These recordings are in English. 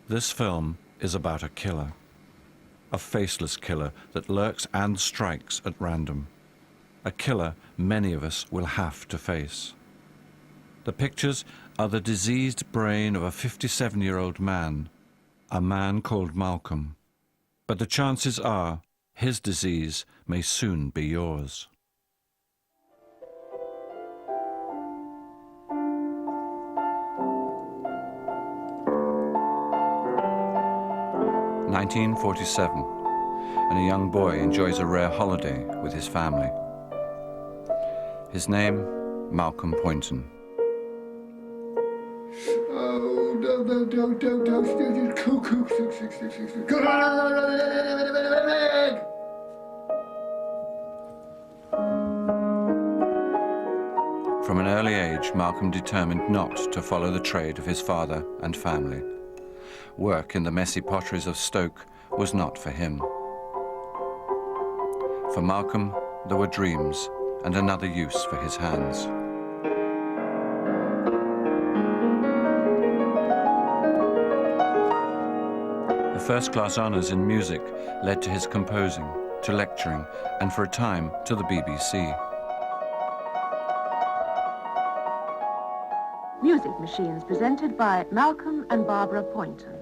This film is about a killer, a faceless killer that lurks and strikes at random, a killer many of us will have to face. The pictures are the diseased brain of a 57-year-old man, a man called Malcolm. But the chances are his disease may soon be yours. (1947), and a young boy enjoys a rare holiday with his family. His name, Malcolm Poynton. Oh, no, cuckoo, From an early age, Malcolm determined not to follow the trade of his father and family. Work in the messy potteries of Stoke was not for him. For Malcolm, there were dreams and another use for his hands. The first-class honours in music led to his composing, to lecturing, and for a time to the BBC. Music Machines, presented by Malcolm and Barbara Poynton.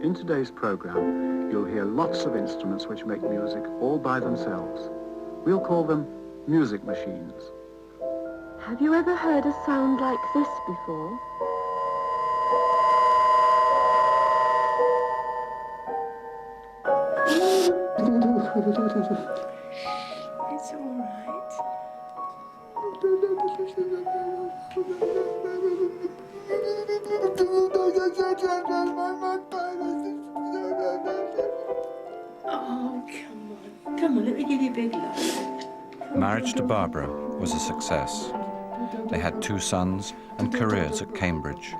In today's programme, you'll hear lots of instruments which make music all by themselves. We'll call them music machines. Have you ever heard a sound like this before? It's all right. Oh, come on, let me give you a big love. Marriage to Barbara was a success. They had 2 sons and careers at Cambridge.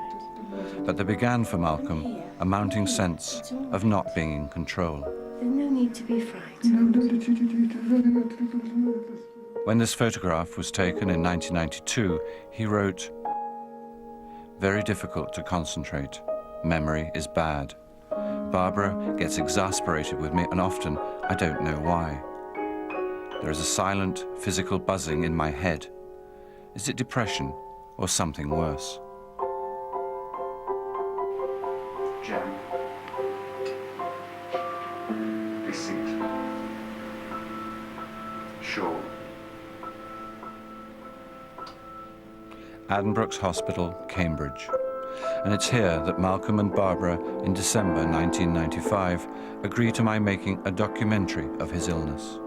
But there began for Malcolm a mounting sense of not being in control. There's no need to be frightened. When this photograph was taken in 1992, he wrote, "Very difficult to concentrate. Memory is bad. Barbara gets exasperated with me, and often I don't know why. There is a silent, physical buzzing in my head. Is it depression or something worse?" Jem. Deceit. Shaw. Addenbrooke's Hospital, Cambridge. And it's here that Malcolm and Barbara, in December 1995, agree to my making a documentary of his illness.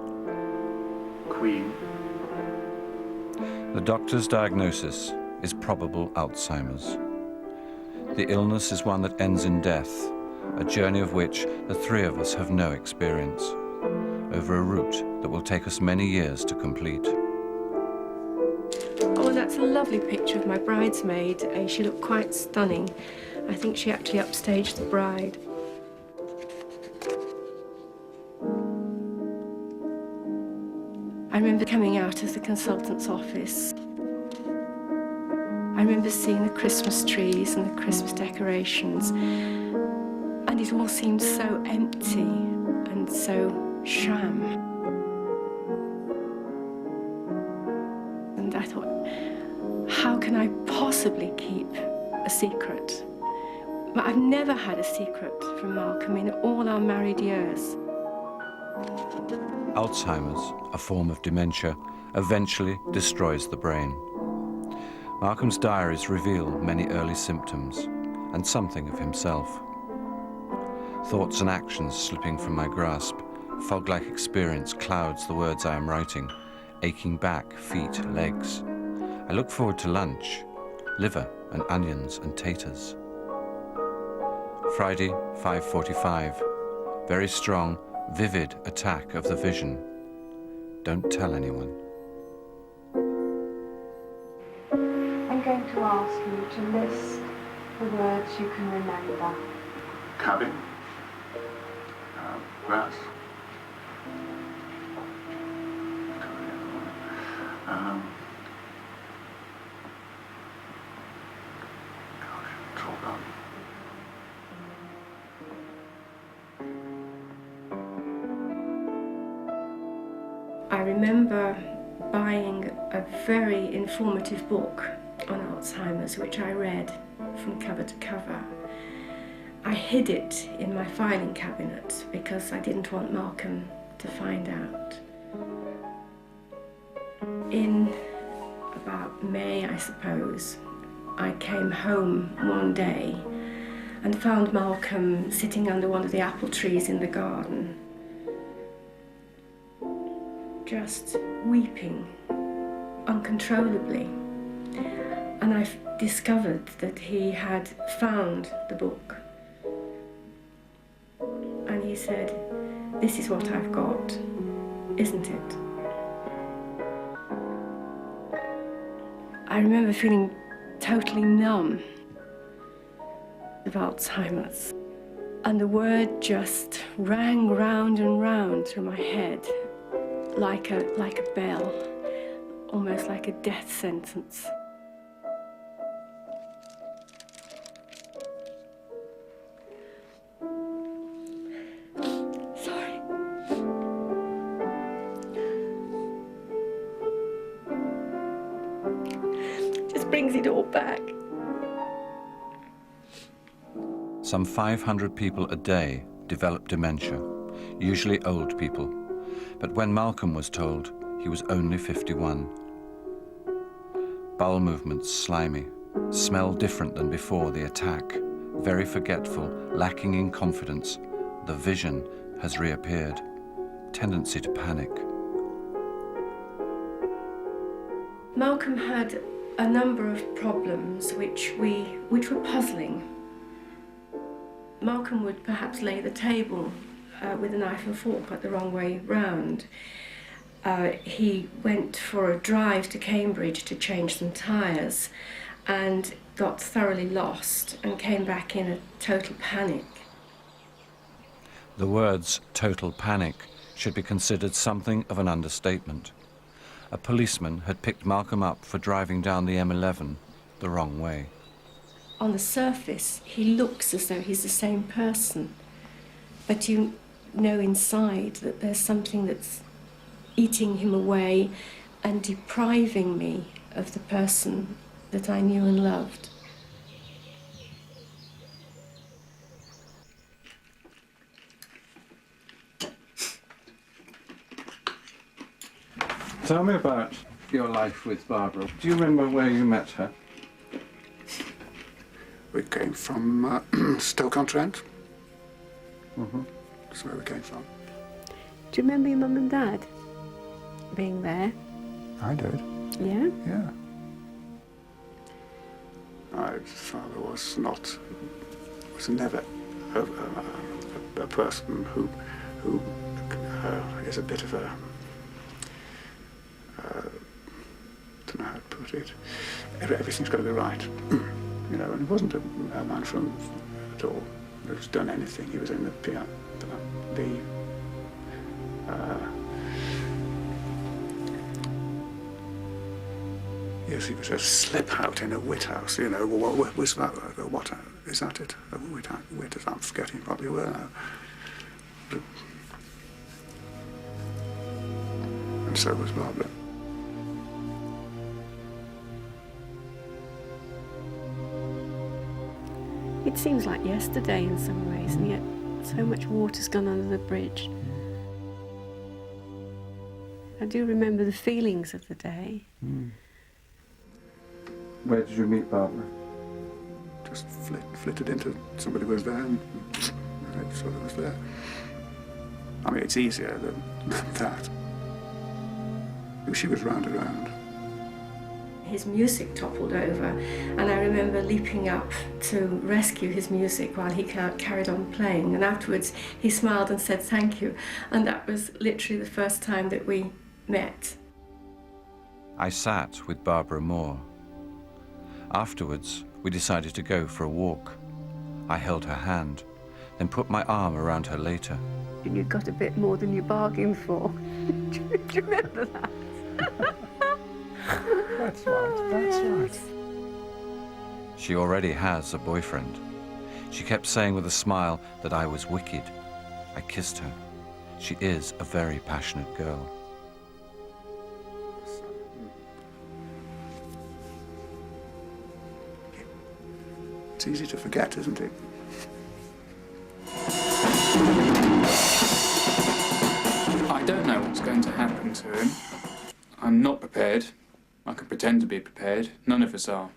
Queen. The doctor's diagnosis is probable Alzheimer's. The illness is one that ends in death, a journey of which the 3 of us have no experience, over a route that will take us many years to complete. Oh, that's a lovely picture of my bridesmaid. She looked quite stunning. I think she actually upstaged the bride. I remember coming out of the consultant's office. I remember seeing the Christmas trees and the Christmas decorations, and it all seemed so empty and so sham. And I thought, how can I possibly keep a secret? But I've never had a secret from Malcolm in all our married years. Alzheimer's, a form of dementia, eventually destroys the brain. Malcolm's diaries reveal many early symptoms and something of himself. Thoughts and actions slipping from my grasp, fog-like experience clouds the words I am writing, aching back, feet, legs. I look forward to lunch, liver and onions and taters. Friday, 5:45, very strong, vivid attack of the vision. Don't tell anyone. I'm going to ask you to list the words you can remember. Cabin. Grass. Gosh, it's all gone. remember buying a very informative book on Alzheimer's, which I read from cover to cover. I hid it in my filing cabinet because I didn't want Malcolm to find out. In about May, I suppose, I came home one day and found Malcolm sitting under one of the apple trees in the garden, just weeping uncontrollably. And I discovered that he had found the book. And he said, "This is what I've got, isn't it?" I remember feeling totally numb of Alzheimer's. And the word just rang round and round through my head like a bell, almost like a death sentence. Sorry. Just brings it all back. Some 500 people a day develop dementia, usually old people. But when Malcolm was told, he was only 51. Bowel movements slimy, smell different than before the attack, very forgetful, lacking in confidence. The vision has reappeared, tendency to panic. Malcolm had a number of problems which were puzzling. Malcolm would perhaps lay the table with a knife and fork but the wrong way round. He went for a drive to Cambridge to change some tyres and got thoroughly lost and came back in a total panic. The words total panic should be considered something of an understatement. A policeman had picked Malcolm up for driving down the M11 the wrong way. On the surface, he looks as though he's the same person, but you know inside that there's something that's eating him away and depriving me of the person that I knew and loved. Tell me about your life with Barbara. Do you remember where you met her? We came from Stoke-on-Trent. That's where we came from. Do you remember your mum and dad being there? I did. Yeah? Yeah. My father was never a person who is a bit of a, don't know how to put it. Everything's got to be right, you know. And he wasn't a man from at all who's done anything. He was in the yes, he was a slip out in a wit house, you know. What was that? What is that? It? A wit house? I'm forgetting what they were now. And so was Barbara. It seems like yesterday in some ways, and yet so much water's gone under the bridge. I do remember the feelings of the day. Where did you meet Barbara? Just flitted into somebody was there and I sort of was there. I mean, it's easier than that. She was round around. His music toppled over, and I remember leaping up to rescue his music while he carried on playing. And afterwards, he smiled and said thank you. And that was literally the first time that we met. I sat with Barbara Moore. Afterwards, we decided to go for a walk. I held her hand, then put my arm around her later. And you got a bit more than you bargained for. Do you remember that? That's right, that's right. She already has a boyfriend. She kept saying with a smile that I was wicked. I kissed her. She is a very passionate girl. It's easy to forget, isn't it? I don't know what's going to happen to him. I'm not prepared. I can pretend to be prepared. None of us are.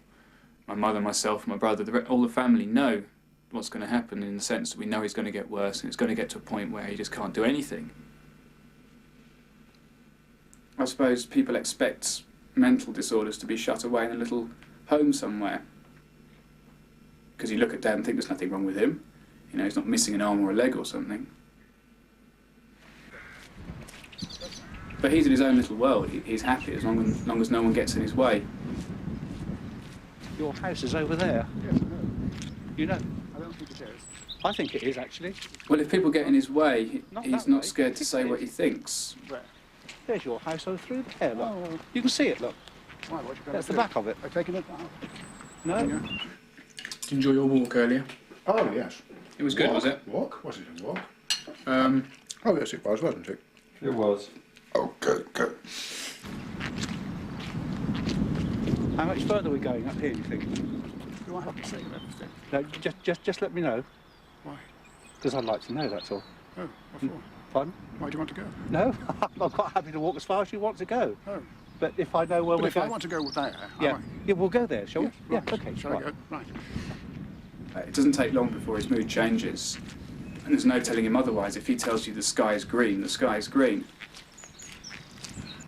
My mother, myself, my brother, all the family know what's going to happen, in the sense that we know he's going to get worse and it's going to get to a point where he just can't do anything. I suppose people expect mental disorders to be shut away in a little home somewhere. Because you look at Dad and think there's nothing wrong with him. You know, he's not missing an arm or a leg or something. But he's in his own little world. He's happy as long as no one gets in his way. Your house is over there. Yes, I know. You know? I don't think it is. I think it is, actually. Well, if people get in his way, Not he's that not way. scared to say It what is. he thinks. Where? There's your house over through there, look. Oh. You can see it, look. Why, what you going That's to the do? back of it. I've taken it out. No? Did you enjoy your walk earlier? Oh, yes. It was good, was it? Walk? Was it a walk? Um, Oh, yes, it was, wasn't it? It was. Oh, good, good. How much further are we going up here, you think? Do I have to say everything? No, just let me know, Why? because I'd like to know, that's all. Oh, what for? Pardon? Why do you want to go? No? I'm quite happy to walk as far as you want to go. Oh. But if I know where But we're if going... I want to go there, Yeah. I... Yeah, we'll go there, shall we? right. Yeah, okay. Shall right. I go? Right. it doesn't take long before his mood changes. And there's no telling him otherwise. If he tells you the sky is green, the sky is green.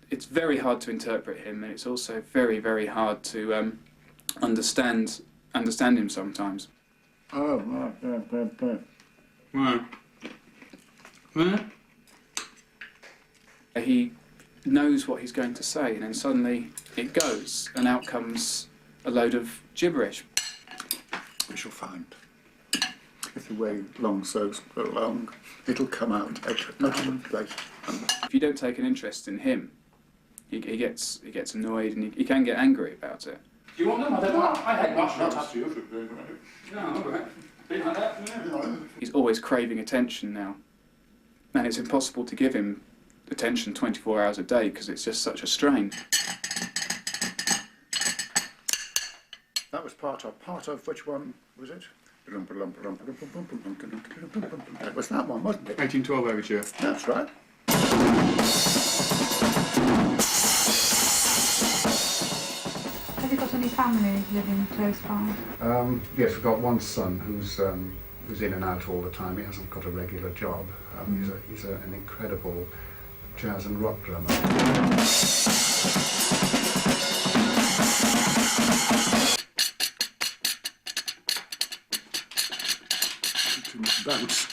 It's very hard to interpret him, and it's also very, very hard to understand him sometimes. Oh, right, yeah. Right. He knows what he's going to say, and then suddenly it goes, and out comes a load of gibberish. We shall find. If you wait long so long, it'll come out of place. If you don't take an interest in him, he gets annoyed, and he can get angry about it. Do you want them? I don't want. I hate mushrooms. No, all right. Bit like that. Yeah. He's always craving attention now, and it's impossible to give him attention 24 hours a day because it's just such a strain. That was part of which one was it? It was that one, wasn't it? 1812 overture. That's right. Have you got any family living close by? Yes, we've got one son who's in and out all the time. He hasn't got a regular job. He's an incredible jazz and rock drummer. Too much bounce.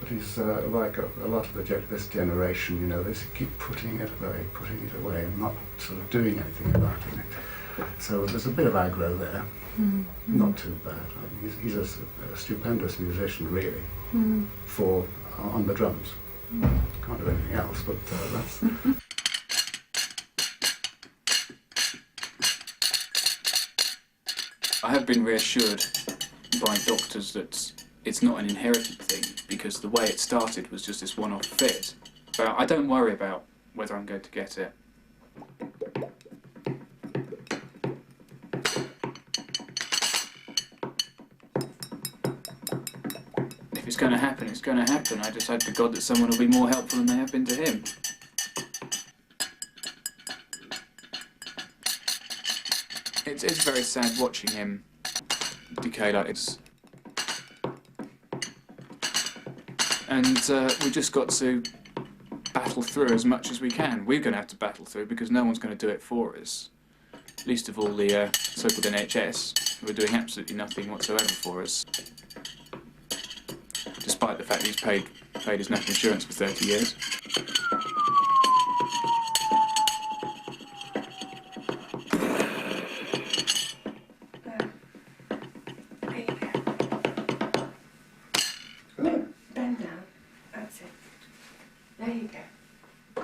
But he's like a lot of this generation, you know, they keep putting it away, and not sort of doing anything about it. So there's a bit of aggro there. Not too bad. I mean, he's a stupendous musician, really, on the drums. Can't do anything else, but that's... I have been reassured by doctors that it's not an inherited thing, because the way it started was just this one-off fit. But I don't worry about whether I'm going to get it. If it's going to happen, it's going to happen. I just hope to God that someone will be more helpful than they have been to him. It's very sad watching him decay like this. And we just got to battle through as much as we can. We're going to have to battle through because no one's going to do it for us. Least of all the so-called NHS, who are doing absolutely nothing whatsoever for us. Despite the fact that he's paid his national insurance for 30 years. There you go. Bend down. That's it. There you go.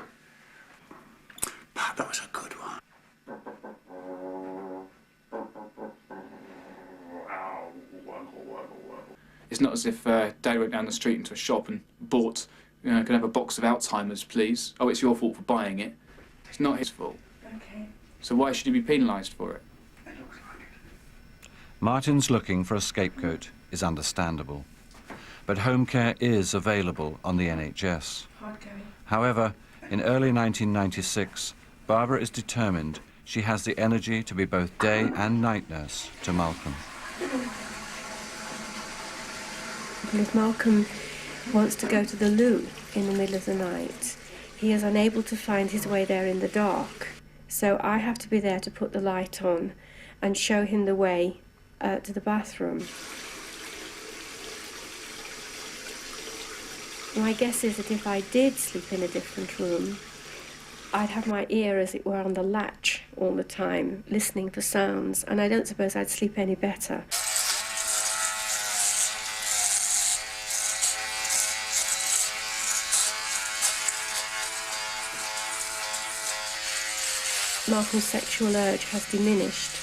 That was a good one. It's not as if Dad went down the street into a shop and bought, can I have a box of Alzheimer's, please? Oh, it's your fault for buying it. It's not his fault. Okay. So why should he be penalised for it? Martin's looking for a scapegoat is understandable, but home care is available on the NHS. However, in early 1996, Barbara is determined she has the energy to be both day and night nurse to Malcolm. If Malcolm wants to go to the loo in the middle of the night, he is unable to find his way there in the dark. So I have to be there to put the light on and show him the way to the bathroom. My guess is that if I did sleep in a different room, I'd have my ear, as it were, on the latch all the time, listening for sounds, and I don't suppose I'd sleep any better. Malcolm's sexual urge has diminished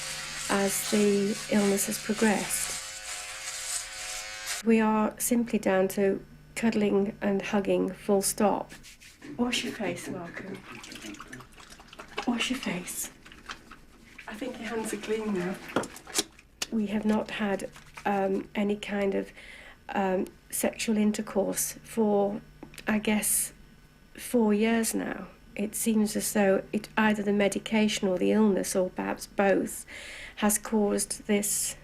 as the illness has progressed. We are simply down to cuddling and hugging, full stop. Wash your face, Malcolm. Wash your face. I think your hands are clean now. We have not had any kind of sexual intercourse for, I guess, 4 years now. It seems as though either the medication or the illness, or perhaps both, has caused this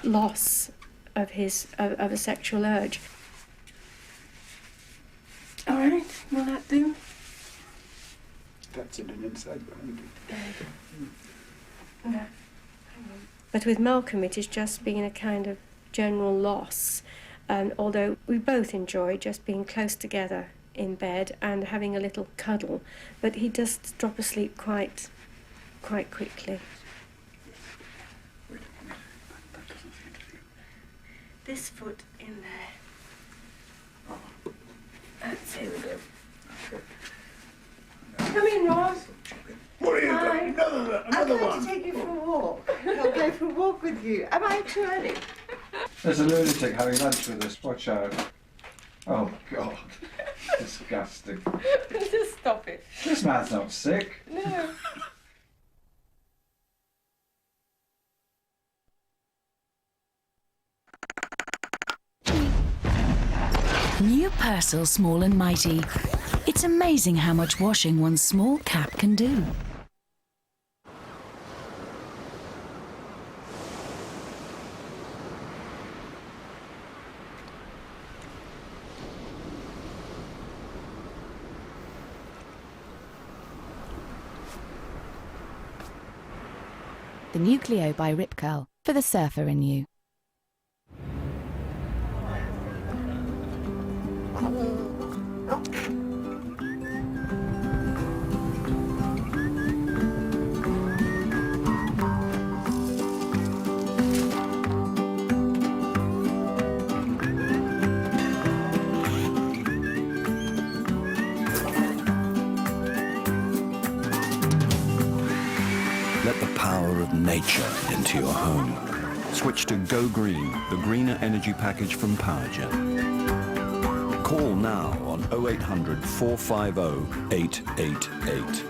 loss of a sexual urge. All right, will that do? That's in an inside one. No. But with Malcolm, it has just been a kind of general loss. Although we both enjoy just being close together in bed and having a little cuddle, but he does drop asleep quite quickly. This foot in there. That's it. Come in, Ross. What are you doing? Another I'm going to take you for a walk. I'll go for a walk with you. Am I too early? There's a lunatic having lunch with us. Watch out. Oh, God. Disgusting. Just stop it. This man's not sick. No. New Persil Small and Mighty. It's amazing how much washing one small cap can do. The new Clio by Rip Curl, for the surfer in you. Let the power of nature into your home. Switch to Go Green, the greener energy package from Powergen. Call now on 0800 450 888.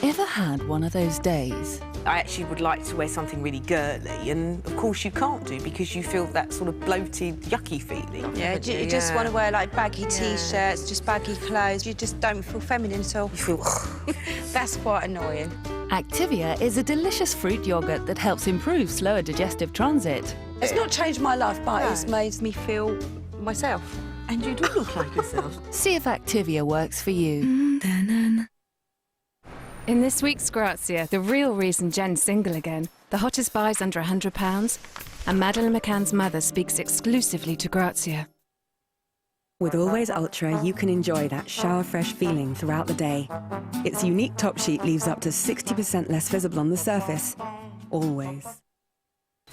Ever had one of those days? I actually would like to wear something really girly, and of course you can't do because you feel that sort of bloated, yucky feeling. Yeah, you just want to wear like baggy T-shirts, just baggy clothes. You just don't feel feminine at all. You feel... That's quite annoying. Activia is a delicious fruit yoghurt that helps improve slower digestive transit. It's not changed my life, but it's made me feel myself. And you do look like yourself. See if Activia works for you. In this week's Grazia, the real reason Jen's single again, the hottest buys under £100, and Madeleine McCann's mother speaks exclusively to Grazia. With Always Ultra, you can enjoy that shower-fresh feeling throughout the day. Its unique top sheet leaves up to 60% less visible on the surface. Always.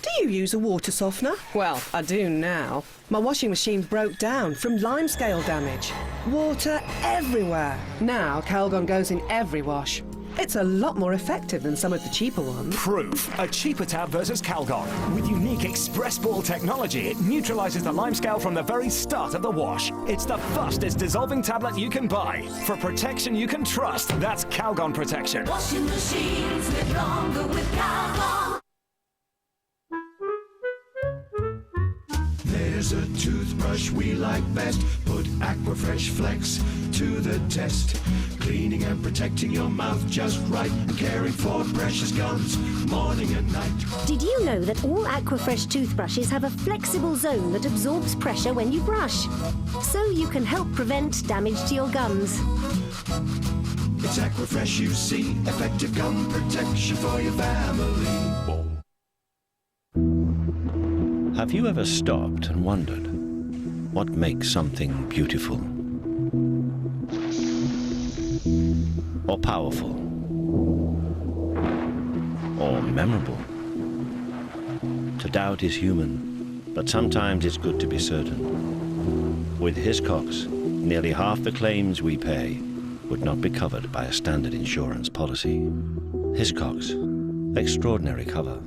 Do you use a water softener? Well, I do now. My washing machine broke down from limescale damage. Water everywhere. Now Calgon goes in every wash. It's a lot more effective than some of the cheaper ones. Proof. A cheaper tab versus Calgon. With unique express ball technology, it neutralises the lime scale from the very start of the wash. It's the fastest dissolving tablet you can buy. For protection you can trust, that's Calgon protection. Washing machines live longer with Calgon. There's a toothbrush we like best. Put Aquafresh Flex to the test. Cleaning and protecting your mouth just right. Caring for precious gums morning and night. Did you know that all Aquafresh toothbrushes have a flexible zone that absorbs pressure when you brush? So you can help prevent damage to your gums. It's Aquafresh, you see. Effective gum protection for your family. Have you ever stopped and wondered what makes something beautiful? Or powerful? Or memorable? To doubt is human, but sometimes it's good to be certain. With Hiscox, nearly half the claims we pay would not be covered by a standard insurance policy. Hiscox, extraordinary cover.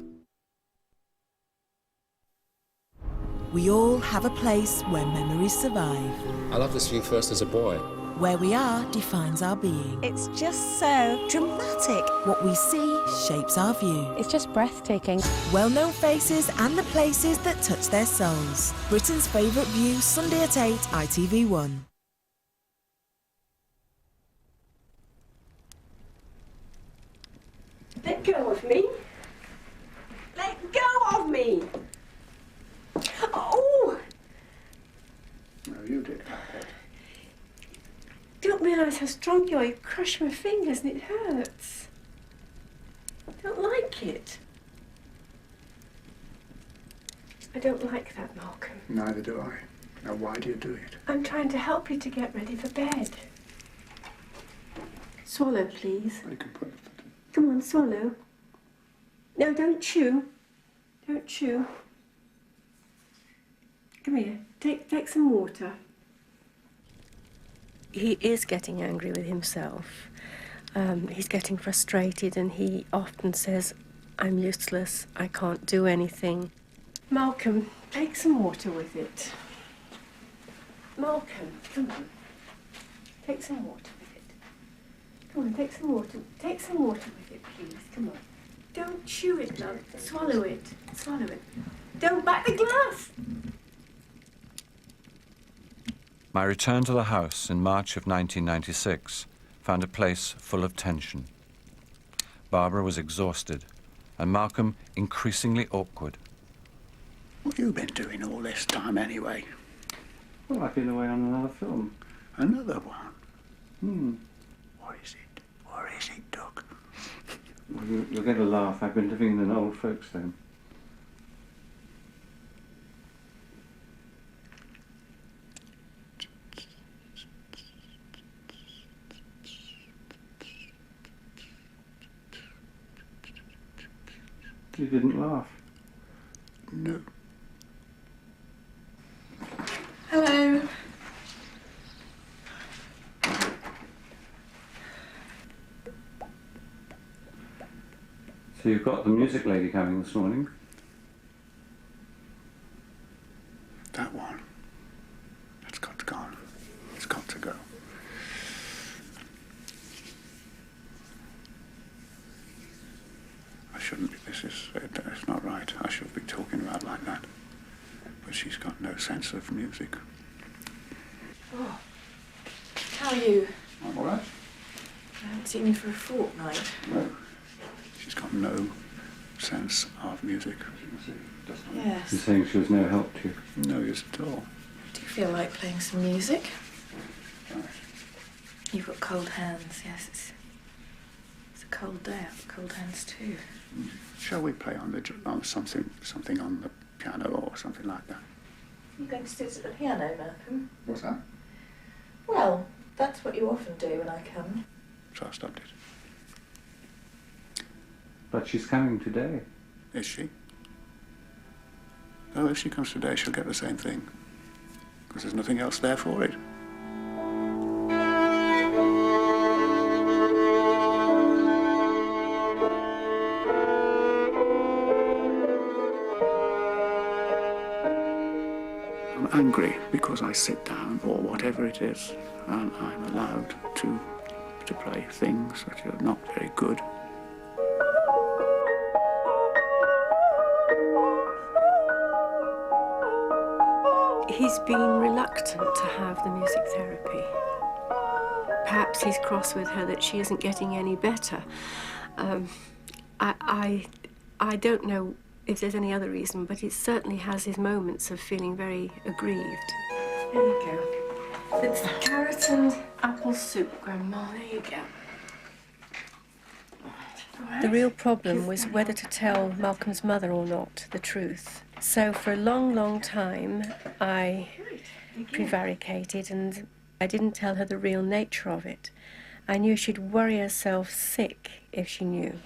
We all have a place where memories survive. I love this view first as a boy. Where we are defines our being. It's just so dramatic. What we see shapes our view. It's just breathtaking. Well-known faces and the places that touch their souls. Britain's favourite view, Sunday at 8, ITV1. Let go of me. Let go of me. Oh! No, you did, Harriet. Don't realise how strong you are. You crush my fingers and it hurts. I don't like it. I don't like that, Malcolm. Neither do I. Now, why do you do it? I'm trying to help you to get ready for bed. Swallow, please. You can put... Come on, swallow. No, don't chew. Don't chew. Come here. Take some water. He is getting angry with himself. He's getting frustrated and he often says, I'm useless, I can't do anything. Malcolm, take some water with it. Malcolm, come on. Take some water with it. Come on, take some water. Take some water with it, please. Come on. Don't chew it, love. Swallow it. Swallow it. Don't bite the glass. My return to the house in March of 1996 found a place full of tension. Barbara was exhausted, and Malcolm increasingly awkward. What have you been doing all this time, anyway? Well, I've been away on another film. Another one? What is it? What is it, Doc? You'll get a laugh. I've been living in an old folks' home. You didn't laugh. No. Hello. So you've got the music lady coming this morning? That one. That's got to go. It's got to go. I shouldn't be. It's not right. I shouldn't be talking about like that. But she's got no sense of music. Oh, how are you? I'm all right. I haven't seen you for a fortnight. No. She's got no sense of music. Yes. You're saying she was no help to you? No use at all. Do you feel like playing some music? Right. You've got cold hands, yes. It's a cold day. I've got cold hands too. Shall we play on something on the piano or something like that? You're going to sit at the piano, Malcolm? What's that? Well, that's what you often do when I come. So I stopped it. But she's coming today. Is she? Oh, if she comes today, she'll get the same thing. Because there's nothing else there for it. angry because I sit down or whatever it is and I'm allowed to play things that are not very good. He's been reluctant to have the music therapy. Perhaps he's cross with her that she isn't getting any better. I don't know if there's any other reason, but he certainly has his moments of feeling very aggrieved. There you go. It's carrot and apple soup, Grandma. There you go. The real problem was whether to tell Malcolm's mother or not the truth. So for a long, long time, I prevaricated and I didn't tell her the real nature of it. I knew she'd worry herself sick if she knew.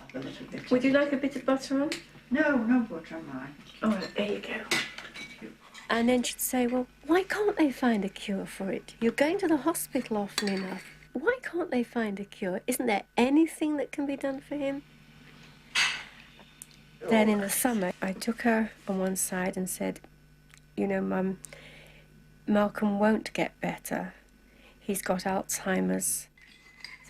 Would you like a bit of butter on? No, no butter on mine. All right, there you go. And then she'd say, well, why can't they find a cure for it? You're going to the hospital often enough. Why can't they find a cure? Isn't there anything that can be done for him? Then in the summer, I took her on one side and said, you know, Mum, Malcolm won't get better. He's got Alzheimer's.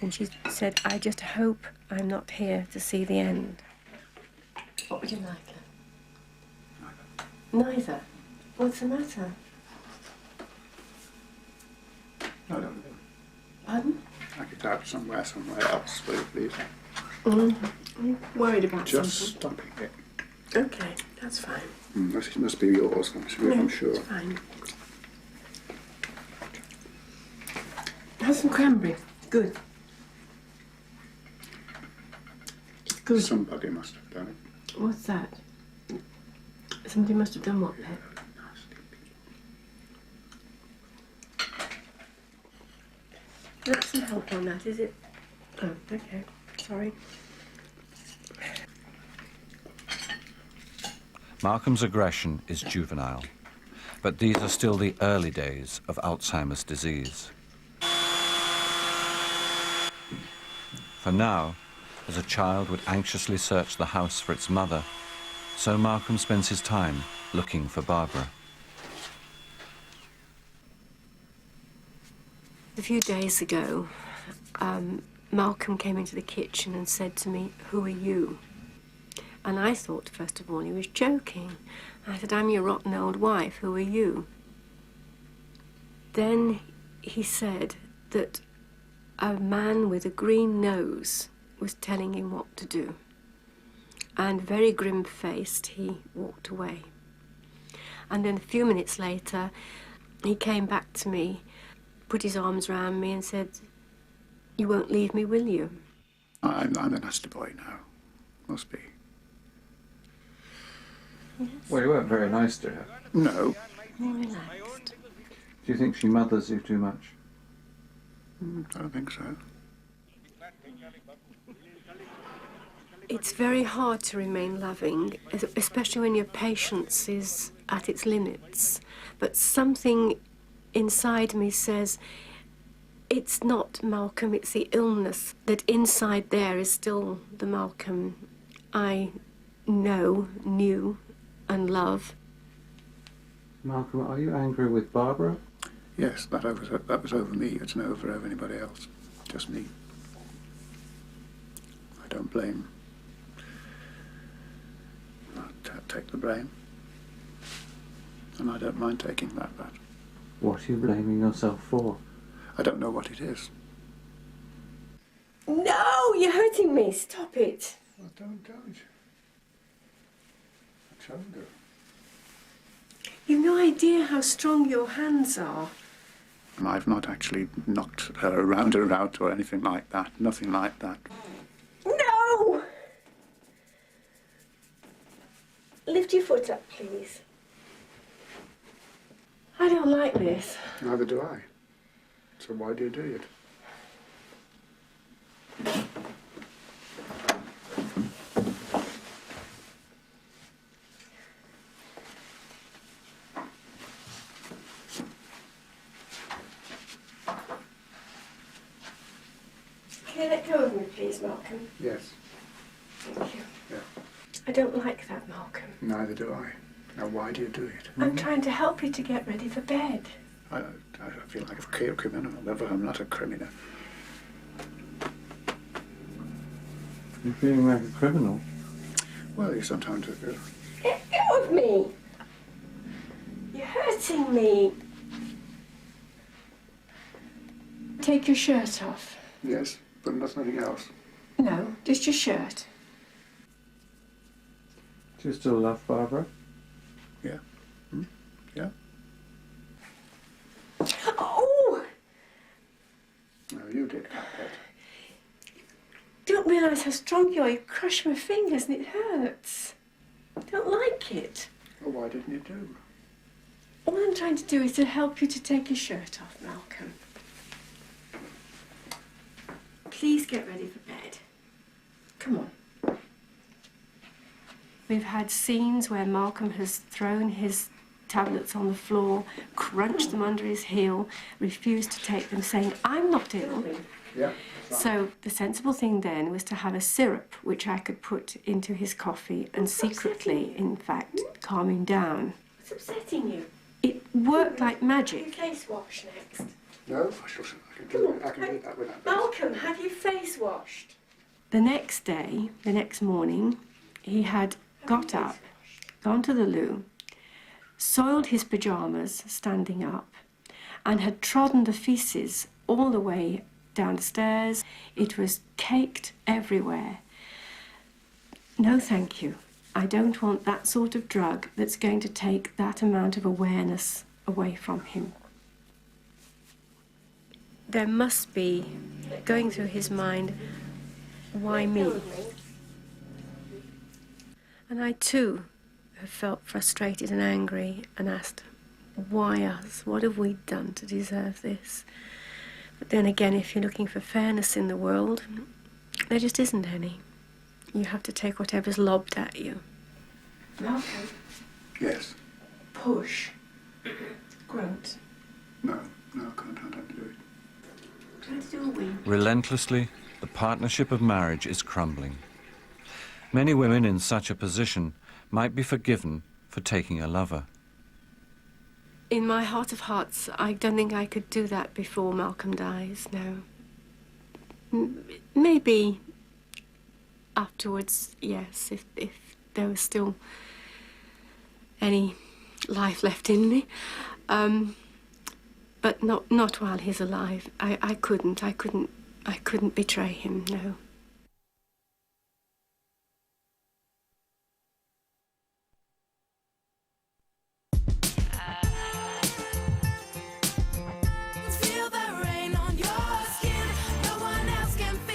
And she said, I just hope I'm not here to see the end. What would you like? Neither. What's the matter? I don't know. Pardon? I could out somewhere else, will you please? I'm worried about Just something. stopping it. Okay, that's fine. This must be yours, I'm sure. It's fine. Have some cranberry. Good. It's good. Somebody must have done it. What's that? Somebody must have done what, Pet? That's some help on that, is it? Oh, okay. Sorry. Malcolm's aggression is juvenile, but these are still the early days of Alzheimer's disease. For now, as a child would anxiously search the house for its mother, so Malcolm spends his time looking for Barbara. A few days ago, Malcolm came into the kitchen and said to me, "Who are you?" And I thought, first of all, he was joking. I said, "I'm your rotten old wife. Who are you?" Then he said that a man with a green nose was telling him what to do. And very grim-faced, he walked away. And then a few minutes later, he came back to me, put his arms round me and said, "You won't leave me, will you?" I'm a nasty boy now. Must be. Yes. Well, you weren't very nice to her. No. More relaxed. Do you think she mothers you too much? I don't think so. It's very hard to remain loving, especially when your patience is at its limits. But something inside me says, it's not Malcolm, it's the illness. That inside there is still the Malcolm I know, knew, and love. Malcolm, are you angry with Barbara? Yes, that was over me. It's not over anybody else. Just me. I don't blame. I'll take the blame. And I don't mind taking that back. What are you blaming yourself for? I don't know what it is. No, you're hurting me. Stop it. Well, don't. I told her. You've no idea how strong your hands are. I've not actually knocked her around or out or anything like that. Nothing like that. No! Lift your foot up, please. I don't like this. Neither do I. So why do you do it? Can you let go of me, please, Malcolm? Yes. Thank you. Yeah. I don't like that, Malcolm. Neither do I. Now, why do you do it? I'm trying to help you to get ready for bed. I feel like a criminal. Never, I'm not a criminal. You're feeling like a criminal? Well, you sometimes do. Get out of me! You're hurting me. Take your shirt off. Yes, but nothing else. No, just your shirt. Do you still love Barbara? Yeah. Yeah. Oh! No, you did, Cuphead. Don't realise how strong you are. You crush my fingers and it hurts. Don't like it. Well, why didn't you do? All I'm trying to do is to help you to take your shirt off, Malcolm. Please get ready for bed. Come on. We've had scenes where Malcolm has thrown his tablets on the floor, crunched them under his heel, refused to take them, saying, I'm not ill. Yeah. So the sensible thing then was to have a syrup which I could put into his coffee and secretly, in fact, calm him down. What's upsetting you? It worked like magic. Face wash next. No, I can do that without. Malcolm, have you face washed? The next day, the next morning, he had got up, gone to the loo, soiled his pyjamas standing up, and had trodden the feces all the way downstairs. It was caked everywhere. No, thank you. I don't want that sort of drug that's going to take that amount of awareness away from him. There must be, going through his mind, why me? And I too have felt frustrated and angry and asked, why us? What have we done to deserve this? But then again, if you're looking for fairness in the world, there just isn't any. You have to take whatever's lobbed at you. Malcolm. Yes. Push. Grunt. No, I can't do it. Try to do a wing. Relentlessly, the partnership of marriage is crumbling. Many women in such a position might be forgiven for taking a lover. In my heart of hearts, I don't think I could do that before Malcolm dies, no. Maybe afterwards, yes, if there was still any life left in me. But not while he's alive. I couldn't betray him, no.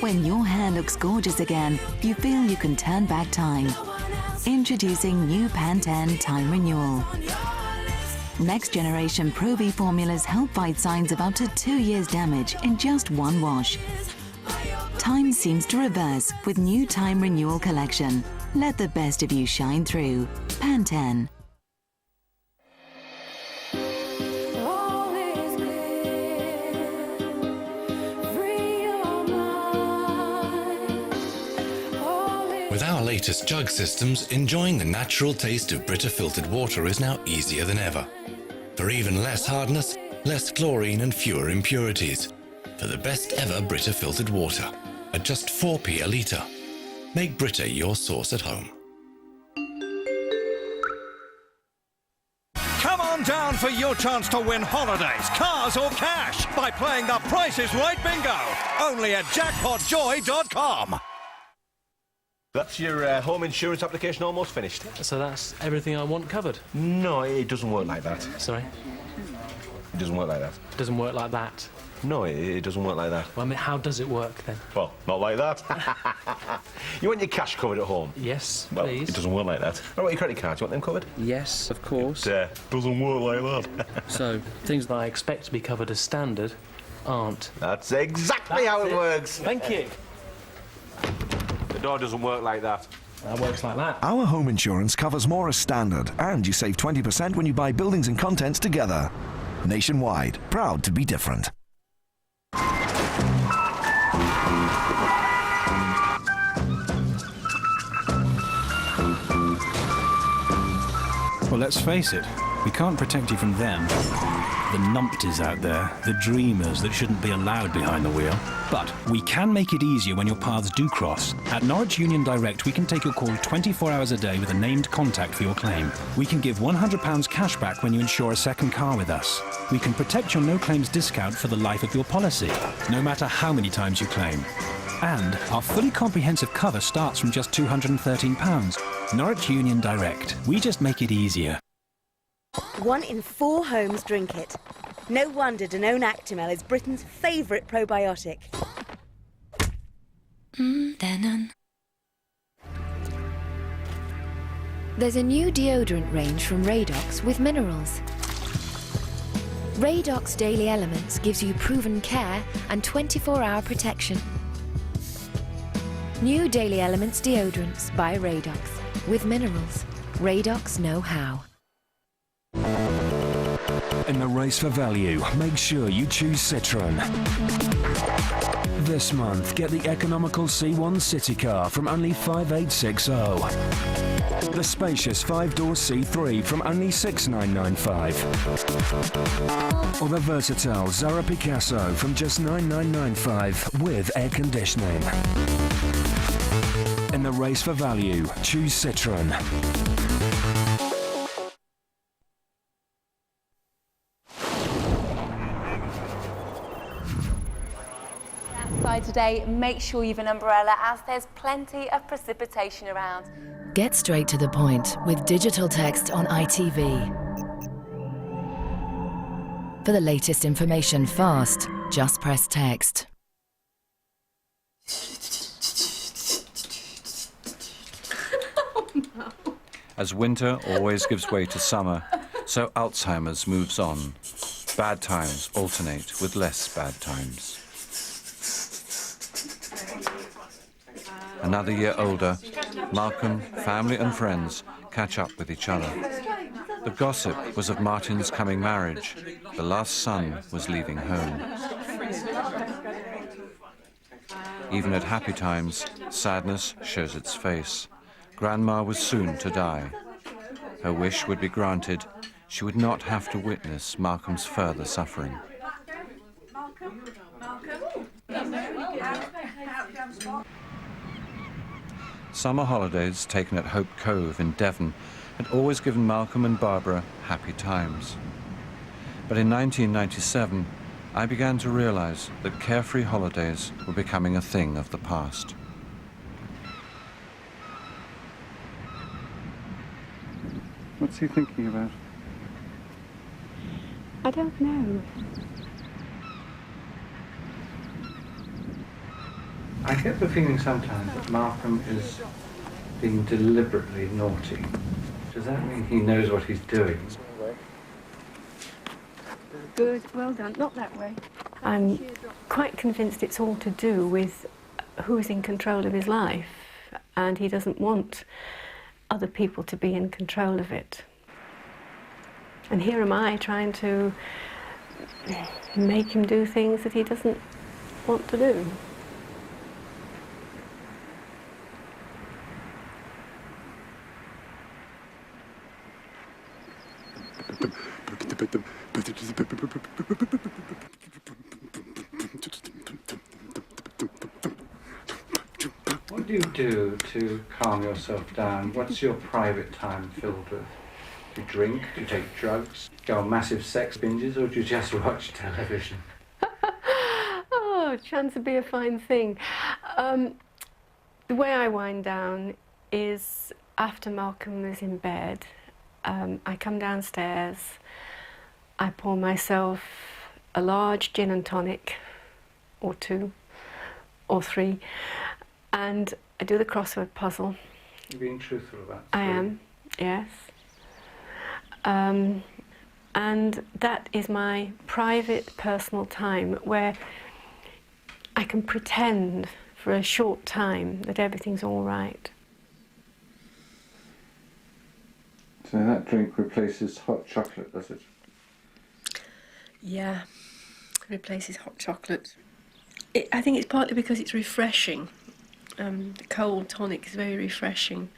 When your hair looks gorgeous again, you feel you can turn back time. Introducing new Pantene Time Renewal. Next generation Pro V formulas help fight signs of up to 2 years damage in just one wash. Time seems to reverse with new Time Renewal collection. Let the best of you shine through. Pantene. With our latest jug systems, enjoying the natural taste of Brita filtered water is now easier than ever. For even less hardness, less chlorine and fewer impurities. For the best ever Brita filtered water, at just 4p a litre. Make Brita your source at home. Come on down for your chance to win holidays, cars or cash by playing the Price is Right Bingo, only at jackpotjoy.com. That's your home insurance application almost finished. So that's everything I want covered? No, it doesn't work like that. Sorry? It doesn't work like that. It doesn't work like that? No, it doesn't work like that. Well, I mean, how does it work then? Well, not like that. You want your cash covered at home? Yes, well, please. It doesn't work like that. What about your credit cards? You want them covered? Yes, of course. It doesn't work like that. So, things that I expect to be covered as standard aren't. That's exactly how it works. Thank you. The door doesn't work like that. That works like that. Our home insurance covers more as standard, and you save 20% when you buy buildings and contents together. Nationwide, proud to be different. Well, let's face it, we can't protect you from them. The numpties out there, the dreamers that shouldn't be allowed behind the wheel. But we can make it easier when your paths do cross. At Norwich Union Direct, we can take your call 24 hours a day with a named contact for your claim. We can give £100 cash back when you insure a second car with us. We can protect your no-claims discount for the life of your policy, no matter how many times you claim. And our fully comprehensive cover starts from just £213. Norwich Union Direct. We just make it easier. 1 in 4 homes drink it. No wonder Danone Actimel is Britain's favourite probiotic. Danone. There's a new deodorant range from Radox with minerals. Radox Daily Elements gives you proven care and 24-hour protection. New Daily Elements deodorants by Radox with minerals. Radox know how. In the race for value, make sure you choose Citroën. This month, get the economical C1 City car from only 5860. The spacious 5-door C3 from only 6995. Or the versatile Zara Picasso from just 9995 with air conditioning. In the race for value, choose Citroën. Today, make sure you've an umbrella as there's plenty of precipitation around. Get straight to the point with digital text on ITV. For the latest information fast, just press text. As winter always gives way to summer, so Alzheimer's moves on. Bad times alternate with less bad times. Another year older, Malcolm, family and friends catch up with each other. The gossip was of Martin's coming marriage. The last son was leaving home. Even at happy times, sadness shows its face. Grandma was soon to die. Her wish would be granted. She would not have to witness Malcolm's further suffering. Summer holidays taken at Hope Cove in Devon had always given Malcolm and Barbara happy times. But in 1997, I began to realize that carefree holidays were becoming a thing of the past. What's he thinking about? I don't know. I get the feeling sometimes that Malcolm is being deliberately naughty. Does that mean he knows what he's doing? Good, well done. Not that way. I'm quite convinced it's all to do with who's in control of his life, and he doesn't want other people to be in control of it. And here am I trying to make him do things that he doesn't want to do. What do you do to calm yourself down? What's your private time filled with? Do you drink? Do you take drugs? Go on massive sex binges, or do you just watch television? Oh, chance would be a fine thing. The way I wind down is after Malcolm is in bed, I come downstairs, I pour myself a large gin and tonic, or 2, or 3, and I do the crossword puzzle. You're being truthful about it. I am, yes. And that is my private, personal time where I can pretend for a short time that everything's all right. So that drink replaces hot chocolate, does it? Yeah, it replaces hot chocolate. I think it's partly because it's refreshing. The cold tonic is very refreshing.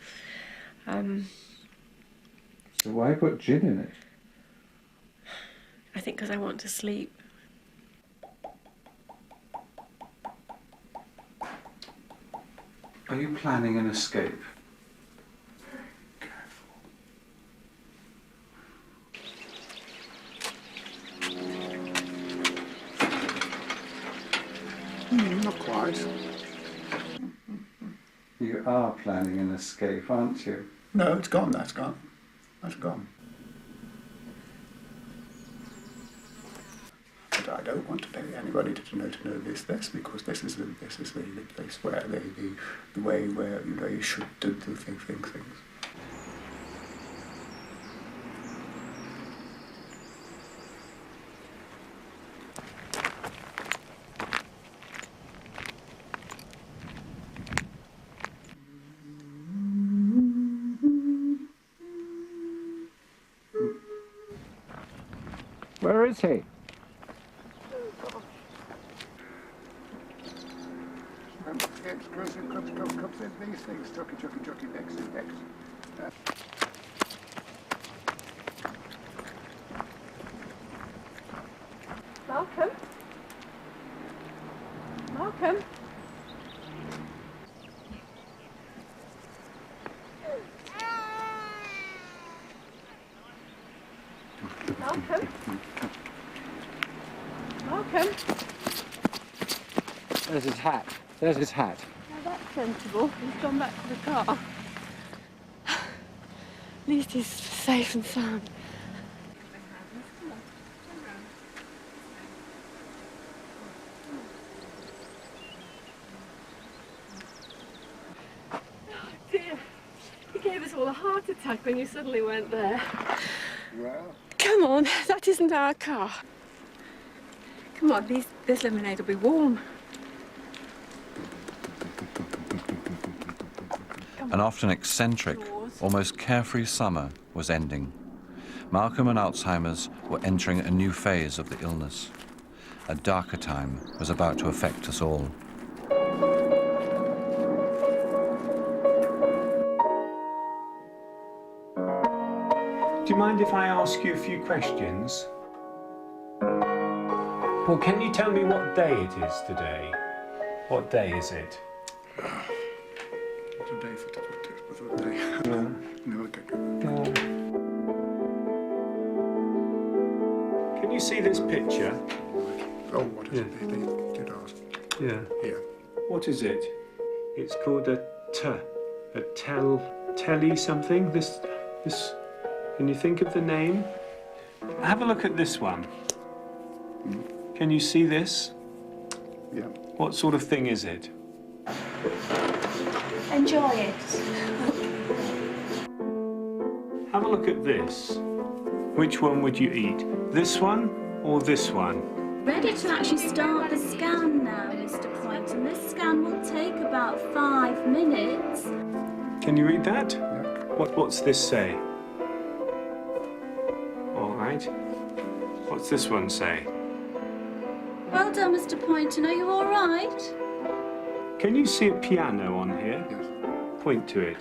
So why put gin in it? I think because I want to sleep. Are you planning an escape? Not quite. You are planning an escape, aren't you? No, it's gone. That's gone. That's gone. But I don't want anybody to know this because this is the place where the way where you should do things. Where is he? These things, jockey, next. Malcolm? Malcolm? Malcolm? Malcolm? There's his hat. There's his hat. Now that's sensible. He's gone back to the car. At least he's safe and sound. Oh dear. He gave us all a heart attack when you suddenly went there. Well. Come on, that isn't our car. Come on, this lemonade will be warm. An often eccentric, almost carefree summer was ending. Malcolm and Alzheimer's were entering a new phase of the illness. A darker time was about to affect us all. Do you mind if I ask you a few questions? Well, can you tell me what day it is today? What day is it? What a day for a day. No, okay. Can you see this picture? Oh, what is it? They did ask. Yeah. Yeah. What is it? It's called a telly something. This. Can you think of the name? Have a look at this one. Can you see this? Yeah. What sort of thing is it? Enjoy it. Have a look at this. Which one would you eat? This one or this one? Ready to actually start the scan now, Mr. Poynton. This scan will take about 5 minutes. Can you read that? Yeah. What's this say? All right. What's this one say? Well done, Mr. Poynton. Are you all right? Can you see a piano on here? Yes. Point to it.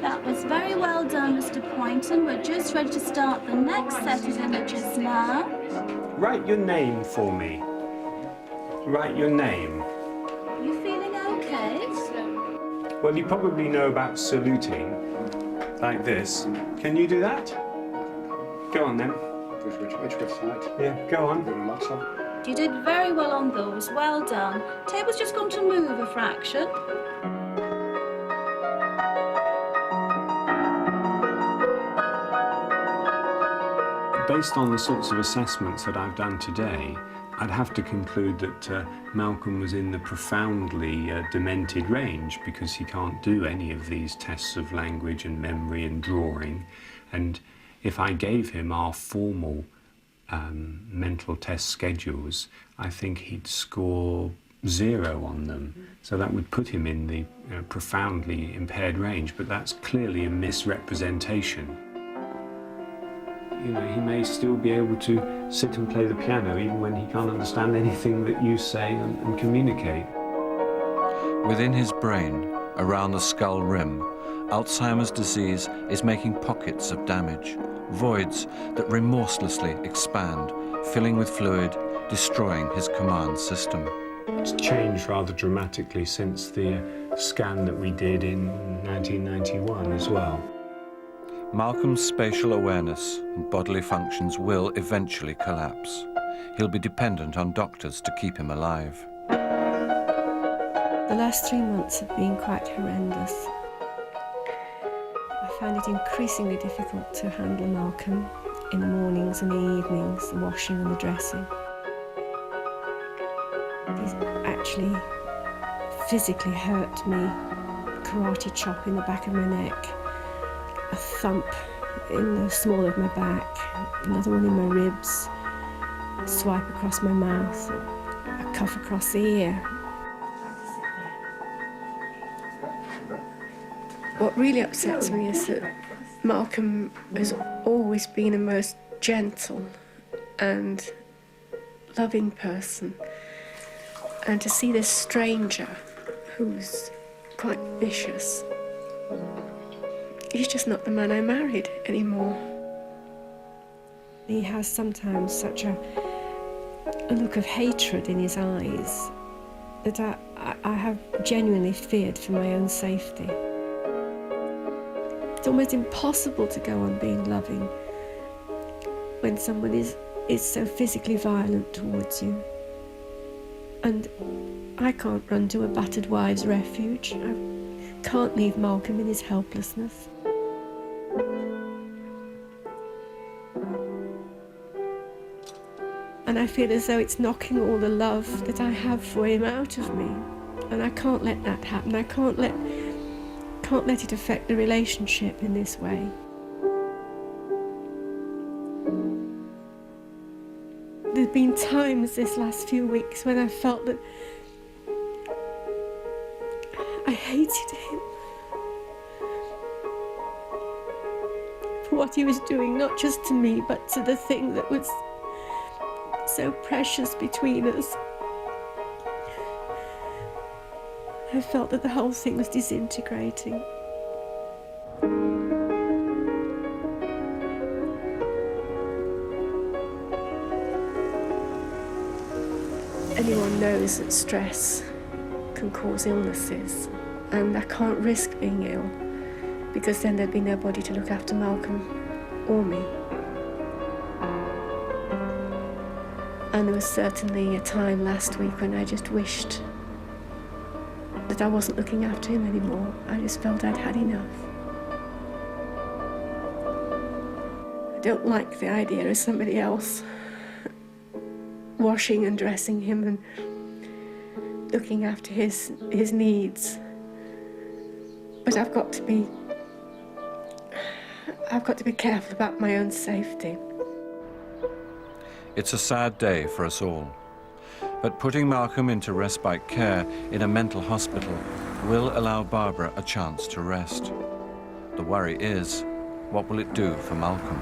That was very well done, Mr. Poynton. We're just ready to start the next set of images now. Write your name for me. Write your name. You feeling okay? Well, you probably know about saluting, like this. Can you do that? Go on then. Which side? Yeah, go on. There are lots of. You did very well on those. Well done. Table's just going to move a fraction. Based on the sorts of assessments that I've done today, I'd have to conclude that Malcolm was in the profoundly demented range because he can't do any of these tests of language and memory and drawing. And if I gave him our formal mental test schedules, I think he'd score 0 on them. So that would put him in the profoundly impaired range, but that's clearly a misrepresentation. You know, he may still be able to sit and play the piano even when he can't understand anything that you say and communicate. Within his brain, around the skull rim, Alzheimer's disease is making pockets of damage, voids that remorselessly expand, filling with fluid, destroying his command system. It's changed rather dramatically since the scan that we did in 1991 as well. Malcolm's spatial awareness and bodily functions will eventually collapse. He'll be dependent on doctors to keep him alive. The last 3 months have been quite horrendous. I find it increasingly difficult to handle Malcolm in the mornings and the evenings, the washing and the dressing. He's actually physically hurt me. A karate chop in the back of my neck, a thump in the small of my back, another one in my ribs, a swipe across my mouth, a cuff across the ear. What really upsets me is that Malcolm has always been a most gentle and loving person. And to see this stranger who's quite vicious, he's just not the man I married anymore. He has sometimes such a look of hatred in his eyes that I have genuinely feared for my own safety. It's almost impossible to go on being loving when someone is so physically violent towards you. And I can't run to a battered wives' refuge. I can't leave Malcolm in his helplessness. And I feel as though it's knocking all the love that I have for him out of me. And I can't let that happen. I can't let it affect the relationship in this way. There's been times this last few weeks when I felt that I hated him for what he was doing, not just to me, but to the thing that was so precious between us. I felt that the whole thing was disintegrating. Anyone knows that stress can cause illnesses, and I can't risk being ill because then there'd be nobody to look after Malcolm or me. And there was certainly a time last week when I just wished that I wasn't looking after him anymore. I just felt I'd had enough. I don't like the idea of somebody else washing and dressing him and looking after his needs. But I've got to be careful about my own safety. It's a sad day for us all. But putting Malcolm into respite care in a mental hospital will allow Barbara a chance to rest. The worry is, what will it do for Malcolm?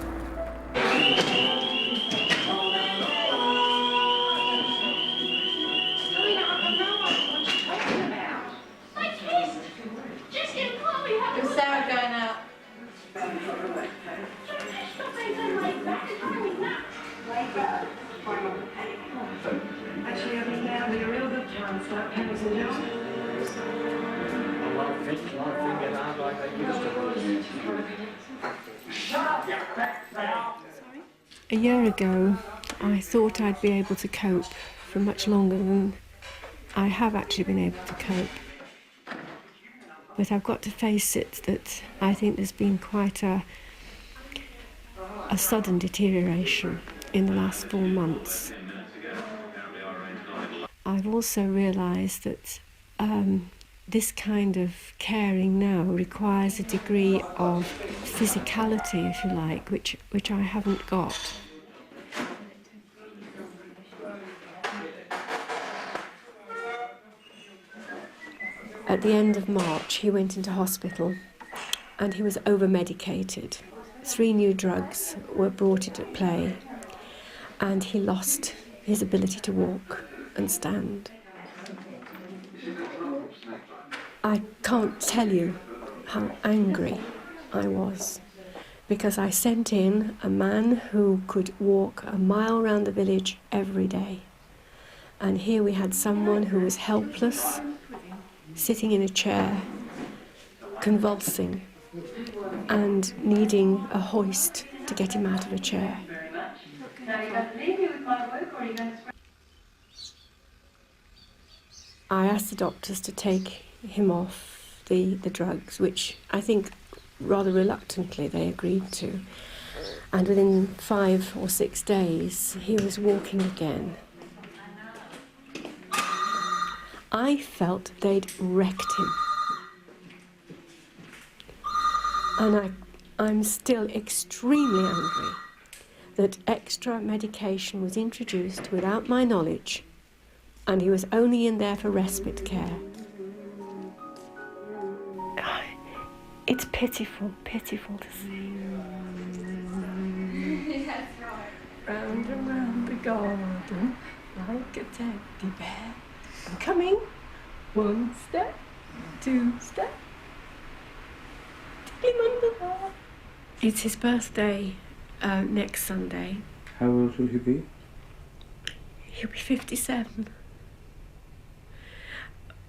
Is Sarah going out? Actually, I think now would be a real good chance to have Penny's and John. A year ago, I thought I'd be able to cope for much longer than I have actually been able to cope. But I've got to face it that I think there's been quite a sudden deterioration in the last 4 months. I've also realised that this kind of caring now requires a degree of physicality, if you like, which I haven't got. At the end of March, he went into hospital and he was over-medicated. 3 new drugs were brought into play and he lost his ability to walk and stand. I can't tell you how angry I was, because I sent in a man who could walk a mile around the village every day. And here we had someone who was helpless, sitting in a chair, convulsing, and needing a hoist to get him out of a chair. I asked the doctors to take him off the drugs, which I think rather reluctantly they agreed to. And within 5 or 6 days, he was walking again. I felt they'd wrecked him. And I'm still extremely angry that extra medication was introduced without my knowledge, and he was only in there for respite care. It's pitiful, pitiful to see. Round and round the garden, like a teddy bear. I'm coming. 1 step, 2 step. It's his birthday next Sunday. How old will he be? He'll be 57.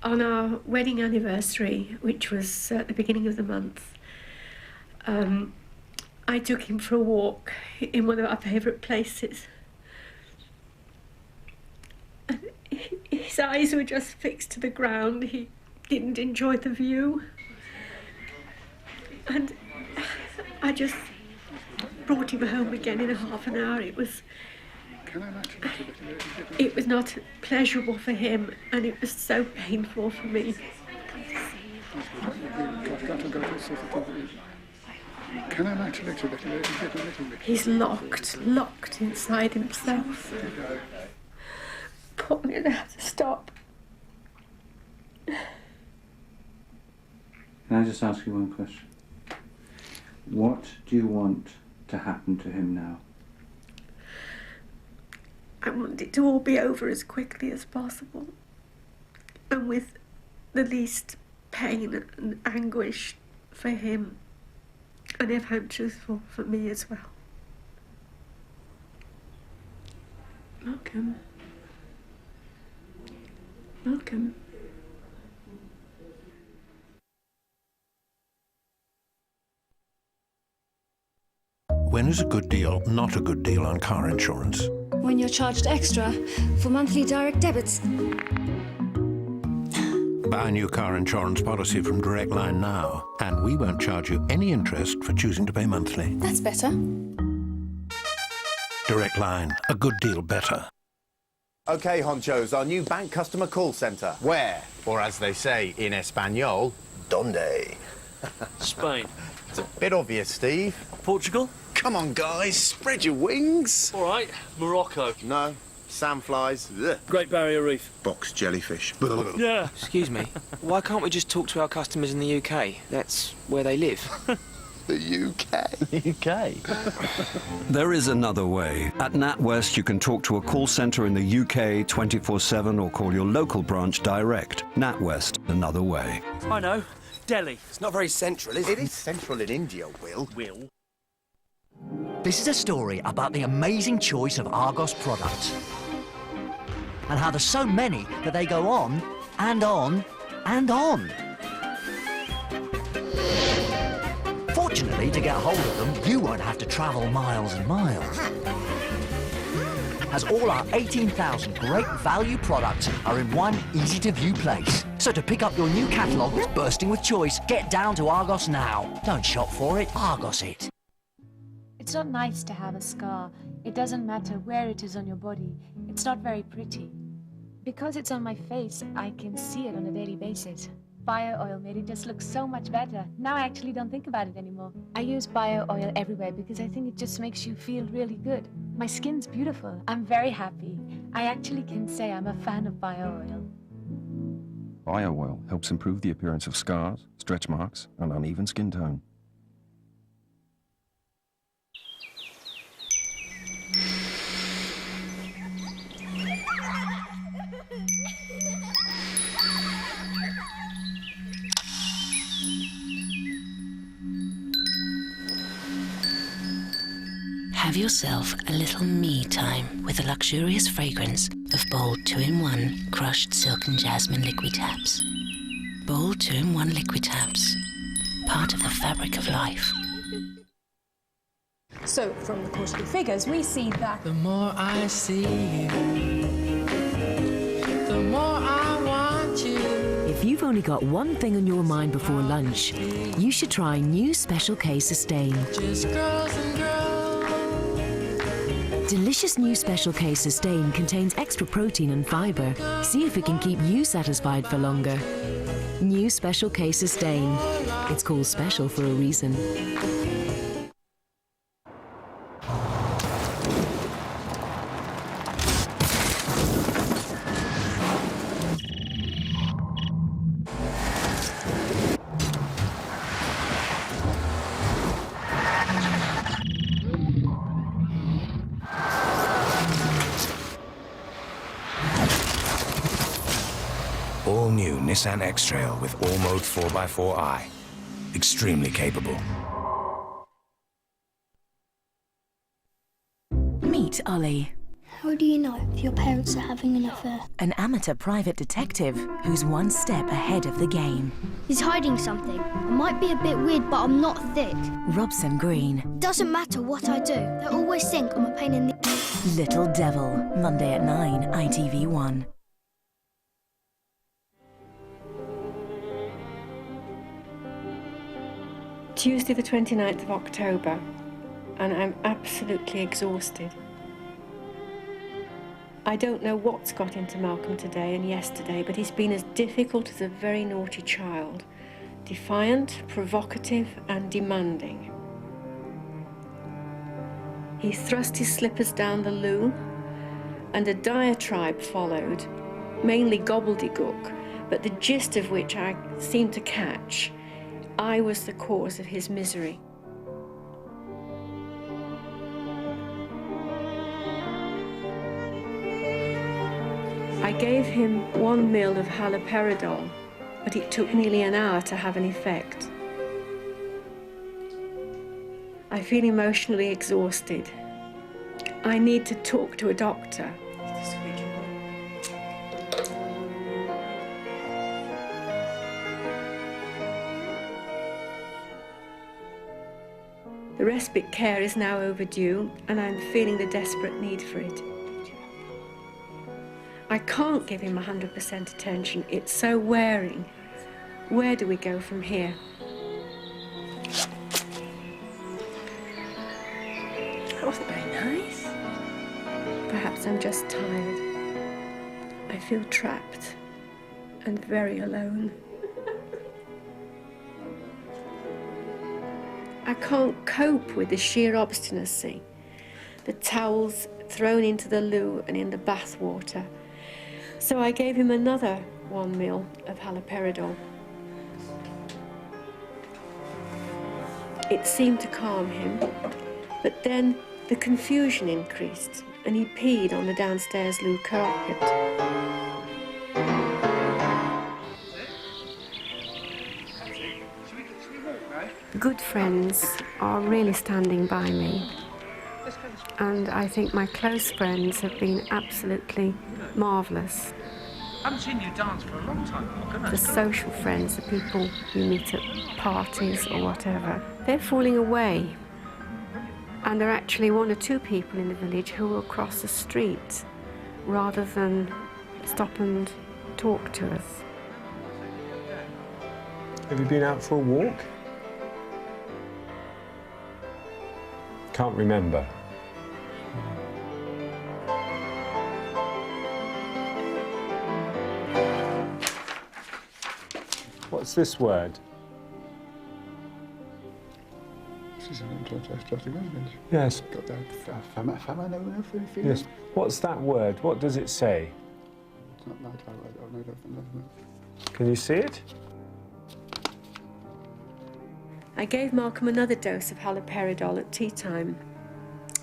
On our wedding anniversary, which was at the beginning of the month, I took him for a walk in one of our favourite places. And his eyes were just fixed to the ground. He didn't enjoy the view. And I just brought him home again in a half an hour. It was not pleasurable for him, and it was so painful for me. Can I match a little bit? He's locked inside himself. Poor me, I have to stop. Can I just ask you one question? What do you want to happen to him now? I want it to all be over as quickly as possible, and with the least pain and anguish for him, and if I'm truthful, for me as well. Malcolm. Malcolm. When is a good deal not a good deal on car insurance? When you're charged extra for monthly direct debits. Buy a new car insurance policy from Direct Line now, and we won't charge you any interest for choosing to pay monthly. That's better. Direct Line, a good deal better. OK, honchos, our new bank customer call centre. Where? Or as they say in Espanol, donde? Spain. It's a bit obvious, Steve. Portugal? Come on, guys, spread your wings. All right, Morocco. No, sandflies. Ugh. Great Barrier Reef. Box jellyfish. Yeah. Excuse me, why can't we just talk to our customers in the UK? That's where they live. The UK? The UK? There is another way. At NatWest, you can talk to a call centre in the UK 24/7 or call your local branch direct. NatWest, another way. I know. Delhi. It's not very central, is it? It is central in India, Will. Will? This is a story about the amazing choice of Argos products and how there's so many that they go on and on and on. Fortunately, to get hold of them, you won't have to travel miles and miles, as all our 18,000 great value products are in one easy-to-view place. So to pick up your new catalogue that's bursting with choice, get down to Argos now. Don't shop for it, Argos it. It's not nice to have a scar. It doesn't matter where it is on your body. It's not very pretty. Because it's on my face, I can see it on a daily basis. Bio oil made it just look so much better. Now I actually don't think about it anymore. I use bio oil everywhere because I think it just makes you feel really good. My skin's beautiful. I'm very happy. I actually can say I'm a fan of bio oil. Bio oil helps improve the appearance of scars, stretch marks, and uneven skin tone. Have yourself a little me time with the luxurious fragrance of Bold 2-in-1 crushed silk and jasmine liquid tabs. Bold 2-in-1 liquid tabs, part of the fabric of life. So, from the quarterly figures, we see that the more I see you, the more I want you. If you've only got one thing on your mind before lunch, you should try new Special K Sustain. Just girls and girls. Delicious new Special K Sustain contains extra protein and fibre. See if it can keep you satisfied for longer. New Special K Sustain. It's called special for a reason. All new Nissan X-Trail with all-mode 4x4i. Extremely capable. Meet Ollie, How do you know if your parents are having an affair? an amateur private detective who's one step ahead of the game. He's hiding something. I might be a bit weird, but I'm not thick. Robson Green, Doesn't matter what I do, they always think I'm a pain in the... Little Devil, Monday at 9, ITV1. Tuesday the 29th of October, and I'm absolutely exhausted. I don't know what's got into Malcolm today and yesterday, but he's been as difficult as a very naughty child. Defiant, provocative and demanding. He thrust his slippers down the loo, and a diatribe followed, mainly gobbledygook, but the gist of which I seemed to catch. I was the cause of his misery. I gave him 1 ml of haloperidol, but it took nearly an hour to have an effect. I feel emotionally exhausted. I need to talk to a doctor. The respite care is now overdue, and I'm feeling the desperate need for it. I can't give him 100% attention. It's so wearing. Where do we go from here? That wasn't very nice. Perhaps I'm just tired. I feel trapped and very alone. I can't cope with the sheer obstinacy. The towels thrown into the loo and in the bath water. So I gave him another 1 ml of haloperidol. It seemed to calm him, but then the confusion increased and he peed on the downstairs loo carpet. Good friends are really standing by me, and I think my close friends have been absolutely marvellous. I haven't seen you dance for a long time. The social friends, the people you meet at parties or whatever, they're falling away. And there are actually 1 or 2 people in the village who will cross the street rather than stop and talk to us. Have you been out for a walk? Can't remember. What's this word? Yes. Yes. What's that word? What does it say? Can you see it? I gave Malcolm another dose of haloperidol at tea time.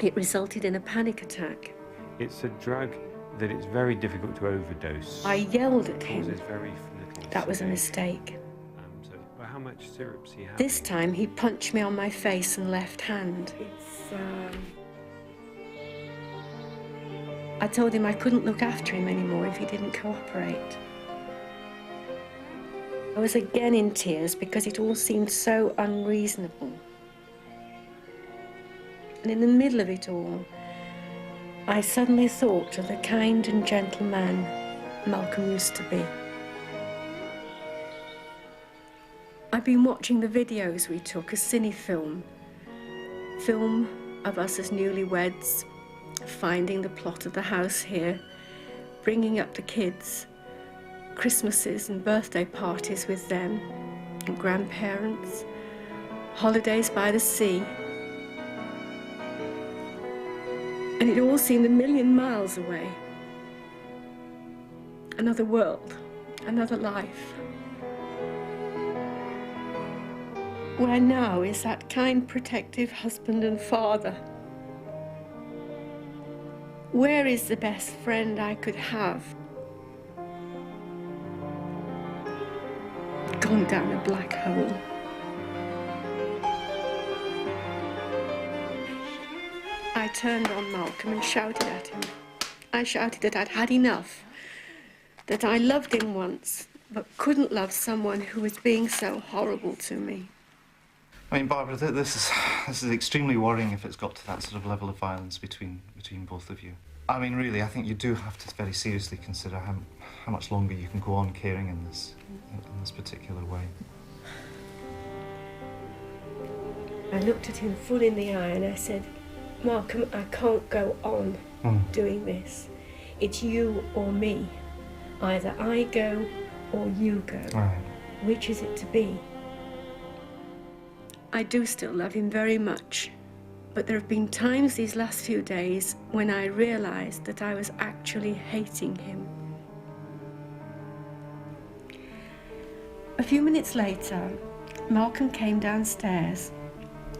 It resulted in a panic attack. It's a drug that it's very difficult to overdose. I yelled at him. Causes very little That was a sedation. mistake. Well, how much syrup's he having? This time he punched me on my face and left hand. I told him I couldn't look after him anymore if he didn't cooperate. I was again in tears because it all seemed so unreasonable. And in the middle of it all, I suddenly thought of the kind and gentle man Malcolm used to be. I've been watching the videos we took, a cine film of us as newlyweds, finding the plot of the house here, bringing up the kids, Christmases and birthday parties with them, and grandparents, holidays by the sea. And it all seemed a million miles away. Another world, another life. Where now is that kind, protective husband and father? Where is the best friend I could have? Gone down a black hole. I turned on Malcolm and shouted at him. I shouted that I'd had enough, that I loved him once, but couldn't love someone who was being so horrible to me. I mean, Barbara, this is extremely worrying if it's got to that sort of level of violence between both of you. I mean, really, I think you do have to very seriously consider how much longer you can go on caring in this particular way. I looked at him full in the eye and I said, Malcolm, I can't go on doing this. It's you or me. Either I go or you go. Right. Which is it to be? I do still love him very much, but there have been times these last few days when I realised that I was actually hating him. A few minutes later, Malcolm came downstairs.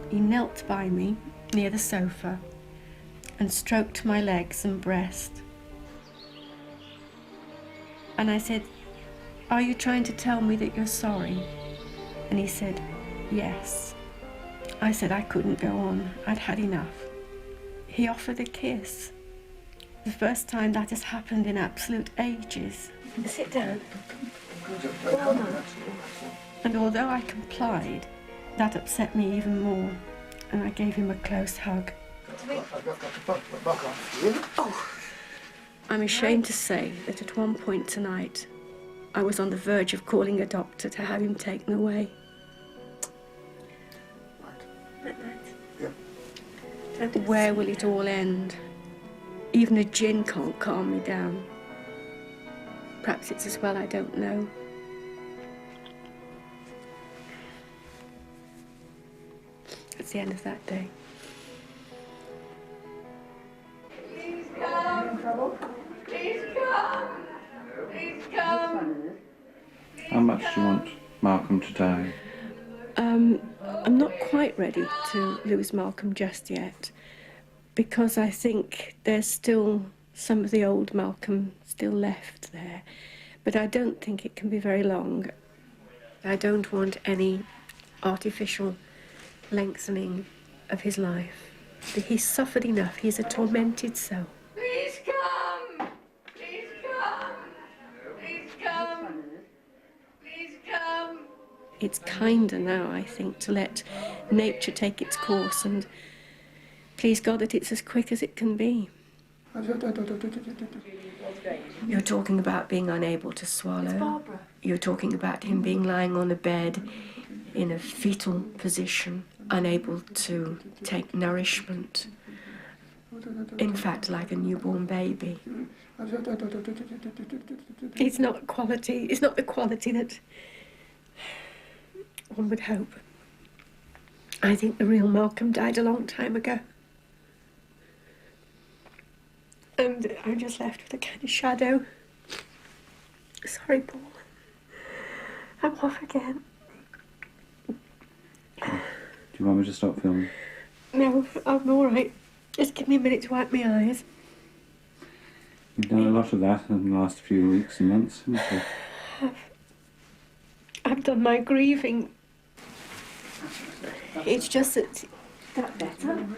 He knelt by me near the sofa and stroked my legs and breast. And I said, "Are you trying to tell me that you're sorry?" And he said, "Yes." I said I couldn't go on. I'd had enough. He offered a kiss. The first time that has happened in absolute ages. Sit down. Well done. And although I complied, that upset me even more, and I gave him a close hug. Oh. I'm ashamed to say that at one point tonight, I was on the verge of calling a doctor to have him taken away. Where will it all end? Even a gin can't calm me down. Perhaps it's as well I don't know. That's the end of that day. Please come! Please come! Please come! How much do you want Malcolm to die? I'm not quite ready to lose Malcolm just yet, because I think there's still some of the old Malcolm still left there, but I don't think it can be very long. I don't want any artificial lengthening of his life. He's suffered enough. He's a tormented soul. Please come! Please come! Please come! Please come! It's kinder now, I think, to let nature take its course, and please God that it's as quick as it can be. You're talking about being unable to swallow. It's Barbara. You're talking about him being lying on a bed in a fetal position, unable to take nourishment. In fact, like a newborn baby. It's not quality. It's not the quality that one would hope. I think the real Malcolm died a long time ago. And I'm just left with a kind of shadow. Sorry, Paul. I'm off again. Do you want me to stop filming? No, I'm all right. Just give me a minute to wipe my eyes. You've done a lot of that in the last few weeks and months, haven't you? I've done my grieving. It's just that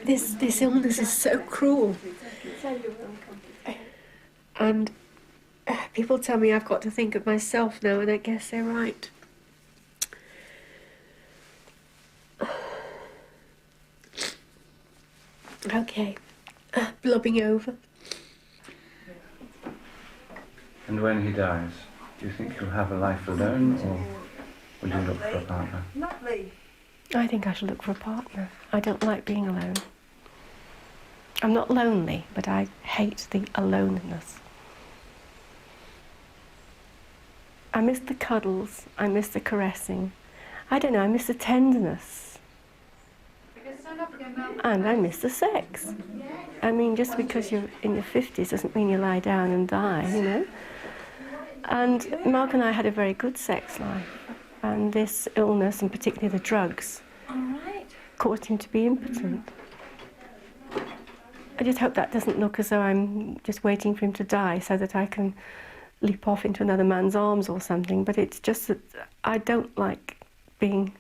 this illness is so cruel. And people tell me I've got to think of myself now, and I guess they're right. Okay, blobbing over. And when he dies, do you think you'll have a life alone, or will you look for a partner? Lovely. I think I should look for a partner. I don't like being alone. I'm not lonely, but I hate the aloneness. I miss the cuddles, I miss the caressing. I don't know, I miss the tenderness. And I miss the sex. I mean, just because you're in your 50s doesn't mean you lie down and die, you know? And Mark and I had a very good sex life. And this illness, and particularly the drugs, caused him to be impotent. I just hope that doesn't look as though I'm just waiting for him to die so that I can leap off into another man's arms or something, but it's just that I don't like being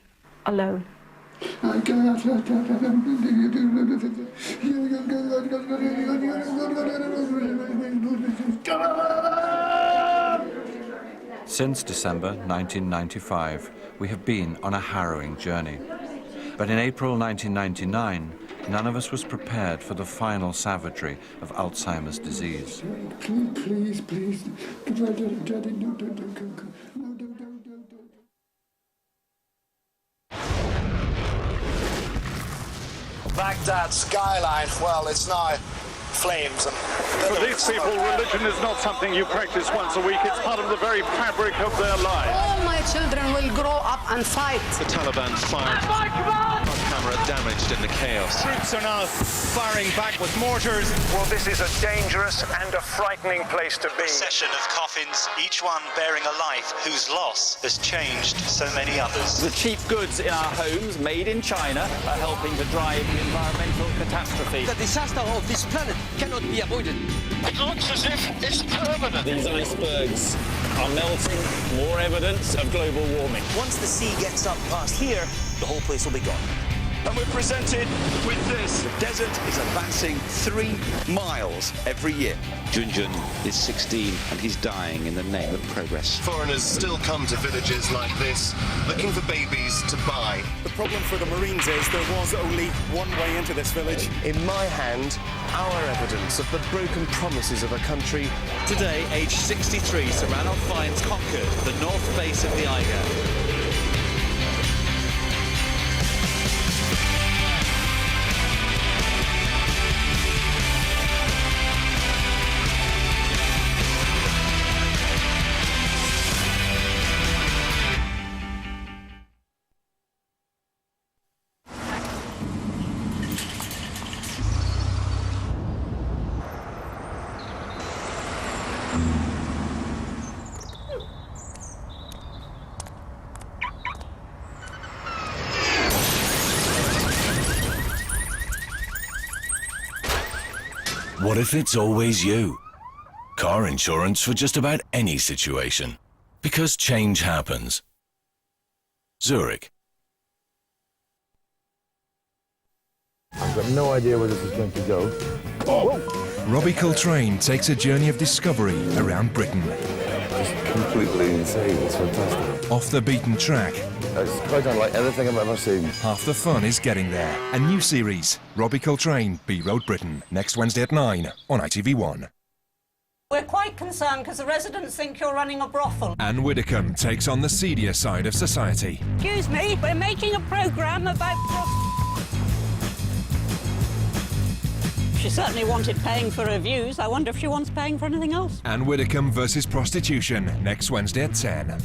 alone. Since December 1995, we have been on a harrowing journey. But in April 1999, none of us was prepared for the final savagery of Alzheimer's disease. Please, please. Baghdad skyline, well, it's now flames and For these people, religion is not something you practice once a week. It's part of the very fabric of their life. All my children will grow up and fight. The Taliban fired. Our camera damaged in the chaos. Troops are now firing back with mortars. Well, this is a dangerous and a frightening place to be. Procession of coffins, each one bearing a life whose loss has changed so many others. The cheap goods in our homes, made in China, are helping to drive the environmental catastrophe. The disaster of this planet cannot be avoided. It looks as if it's permanent. These icebergs are melting, more evidence of global warming. Once the sea gets up past here, the whole place will be gone. And we're presented with this. The desert is advancing 3 miles every year. Junjun is 16 and he's dying in the name of progress. Foreigners still come to villages like this, looking for babies to buy. The problem for the Marines is there was only one way into this village. In my hand, our evidence of the broken promises of a country. Today, age 63, Serrano finds conquered the north face of the Eiger. What if it's always you? Car insurance for just about any situation. Because change happens. Zurich. I've got no idea where this is going to go. Oh. Robbie Coltrane takes a journey of discovery around Britain. It's completely insane. It's fantastic. Off the beaten track. It's quite unlike anything I've ever seen. Half the fun is getting there. A new series, Robbie Coltrane, B-Road Britain, next Wednesday at 9 on ITV1. We're quite concerned because the residents think you're running a brothel. Anne Widdecombe takes on the seedier side of society. Excuse me, we're making a programme about She certainly wanted paying for her views. I wonder if she wants paying for anything else. Anne Widdecombe versus prostitution, next Wednesday at 10.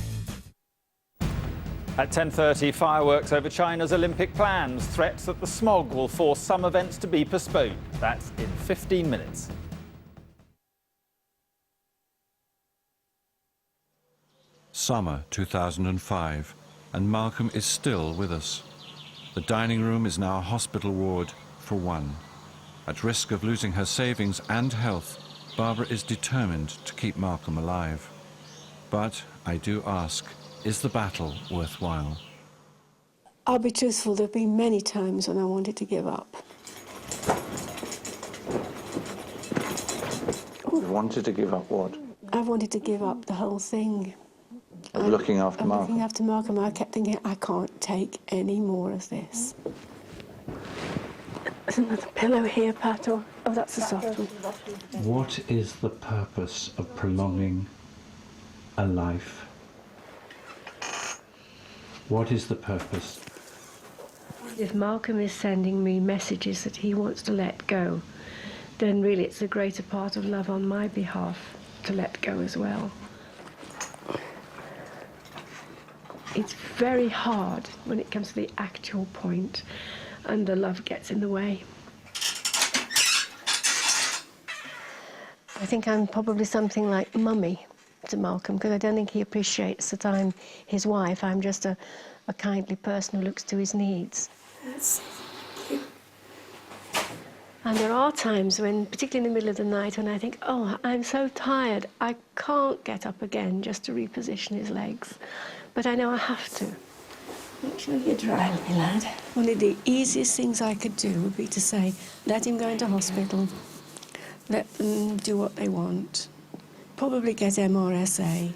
At 10:30, fireworks over China's Olympic plans. Threats that the smog will force some events to be postponed. That's in 15 minutes. Summer 2005, and Malcolm is still with us. The dining room is now a hospital ward for one. At risk of losing her savings and health, Barbara is determined to keep Malcolm alive. But I do ask, is the battle worthwhile? I'll be truthful, there have been many times when I wanted to give up. Ooh. You've wanted to give up what? I wanted to give up the whole thing. Of looking after Malcolm? Looking after Malcolm. I kept thinking, I can't take any more of this. There's another pillow here, Pat, or... Oh, that's a soft one. What is the purpose of prolonging a life? What is the purpose? If Malcolm is sending me messages that he wants to let go, then really it's a greater part of love on my behalf to let go as well. It's very hard when it comes to the actual point and the love gets in the way. I think I'm probably something like mummy to Malcolm, because I don't think he appreciates that I'm his wife. I'm just a kindly person who looks to his needs. Yes. And there are times when, particularly in the middle of the night, when I think, oh, I'm so tired, I can't get up again just to reposition his legs. But I know I have to. Make sure you dry, me lad. One of the easiest things I could do would be to say, let him go into hospital, let them do what they want, probably get MRSA.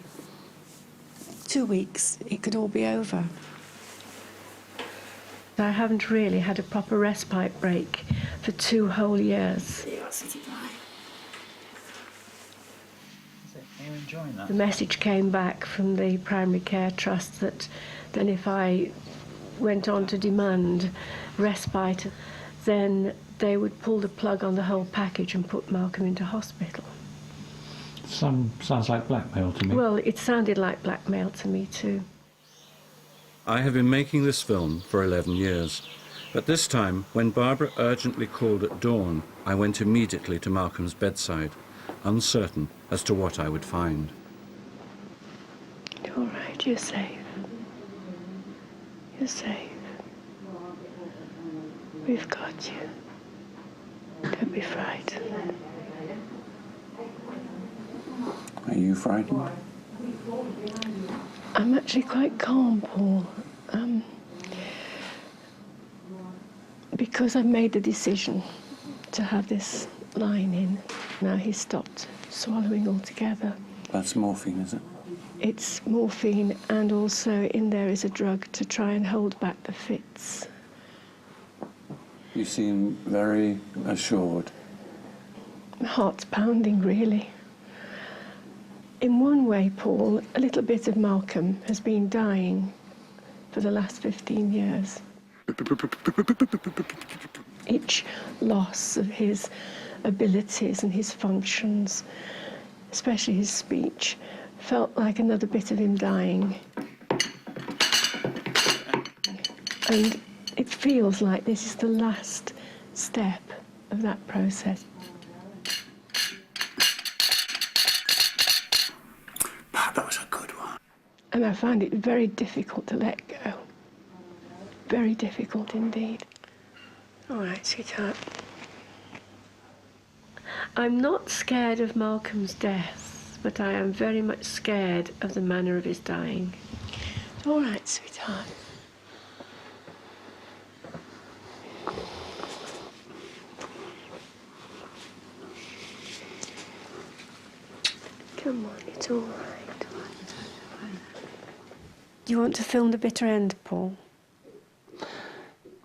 2 weeks, it could all be over. I haven't really had a proper respite break for 2 whole years. Are you enjoying that? The message came back from the primary care trust that then if I went on to demand respite, then they would pull the plug on the whole package and put Malcolm into hospital. Sounds like blackmail to me. Well, it sounded like blackmail to me too. I have been making this film for 11 years, but this time, when Barbara urgently called at dawn, I went immediately to Malcolm's bedside, uncertain as to what I would find. You're all right, you're safe. You're safe. We've got you. Don't be frightened. Are you frightened? I'm actually quite calm, Paul. Because I've made the decision to have this line in. Now he's stopped swallowing altogether. That's morphine, is it? It's morphine, and also in there is a drug to try and hold back the fits. You seem very assured. My heart's pounding, really. In one way, Paul, a little bit of Malcolm has been dying for the last 15 years. Each loss of his abilities and his functions, especially his speech, felt like another bit of him dying. And it feels like this is the last step of that process. That was a good one. And I found it very difficult to let go. Very difficult indeed. All right, sweetheart. I'm not scared of Malcolm's death, but I am very much scared of the manner of his dying. It's all right, sweetheart. Come on, it's all right. Do you want to film the bitter end, Paul?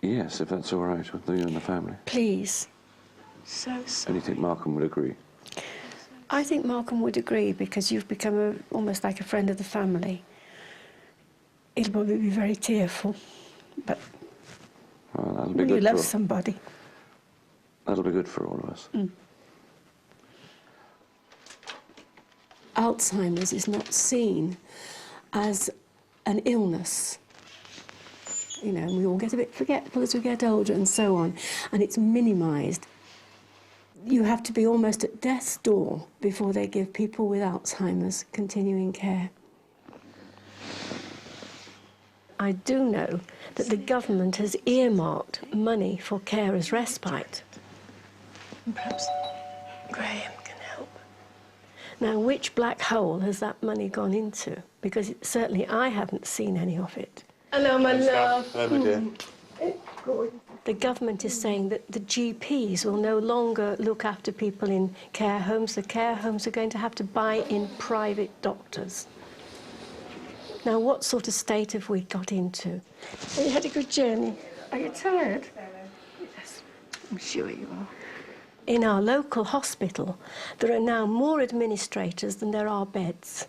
Yes, if that's all right with you and the family. Please. So sorry. And you think Malcolm would agree? I think Malcolm would agree, because you've become almost like a friend of the family. It'll probably be very tearful, but Well, that'll be when you good love for... somebody. That'll be good for all of us. Alzheimer's is not seen as an illness. You know, we all get a bit forgetful as we get older and so on, and it's minimised. You have to be almost at death's door before they give people with Alzheimer's continuing care. I do know that the government has earmarked money for carers' respite. And perhaps Graham can help. Now, which black hole has that money gone into? Because certainly I haven't seen any of it. Hello, my love. Hello, my dear. Good. The government is saying that the GPs will no longer look after people in care homes. The care homes are going to have to buy in private doctors. Now, what sort of state have we got into? Have you had a good journey? Are you tired? Yes, I'm sure you are. In our local hospital, there are now more administrators than there are beds.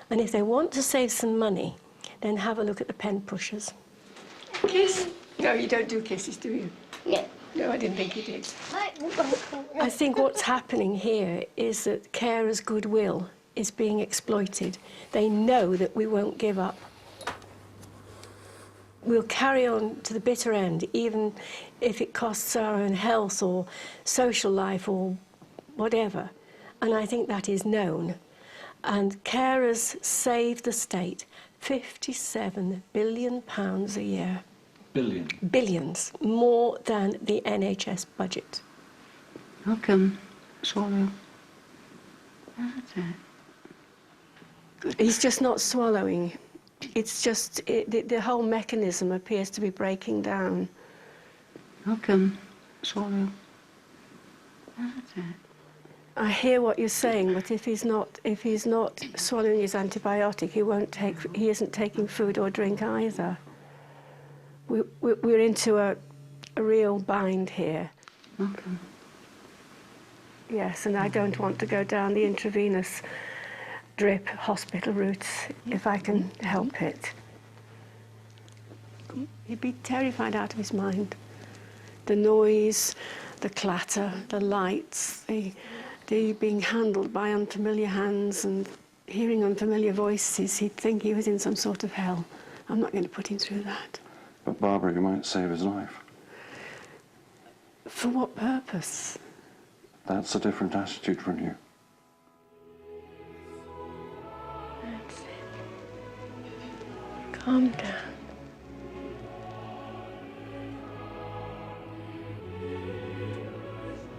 And if they want to save some money, then have a look at the pen pushers. Kiss? No, you don't do kisses, do you? Yeah. No, I didn't think you did. I think what's happening here is that carers' goodwill is being exploited. They know that we won't give up. We'll carry on to the bitter end, even if it costs our own health or social life or whatever. And I think that is known. And carers save the state £57 billion a year. Billion? Billions, more than the NHS budget. Welcome, swallow. That's it. He's just not swallowing. It's just, the whole mechanism appears to be breaking down. Welcome, swallow. That's it. I hear what you're saying, but if he's not swallowing his antibiotic, he isn't taking food or drink either. We're into a real bind here. Okay. Yes, and I don't want to go down the intravenous drip hospital route if I can help it. He'd be terrified out of his mind. The noise, the clatter, the lights, the being handled by unfamiliar hands and hearing unfamiliar voices, he'd think he was in some sort of hell. I'm not going to put him through that. But Barbara, you might save his life. For what purpose? That's a different attitude from you. That's it. Calm down.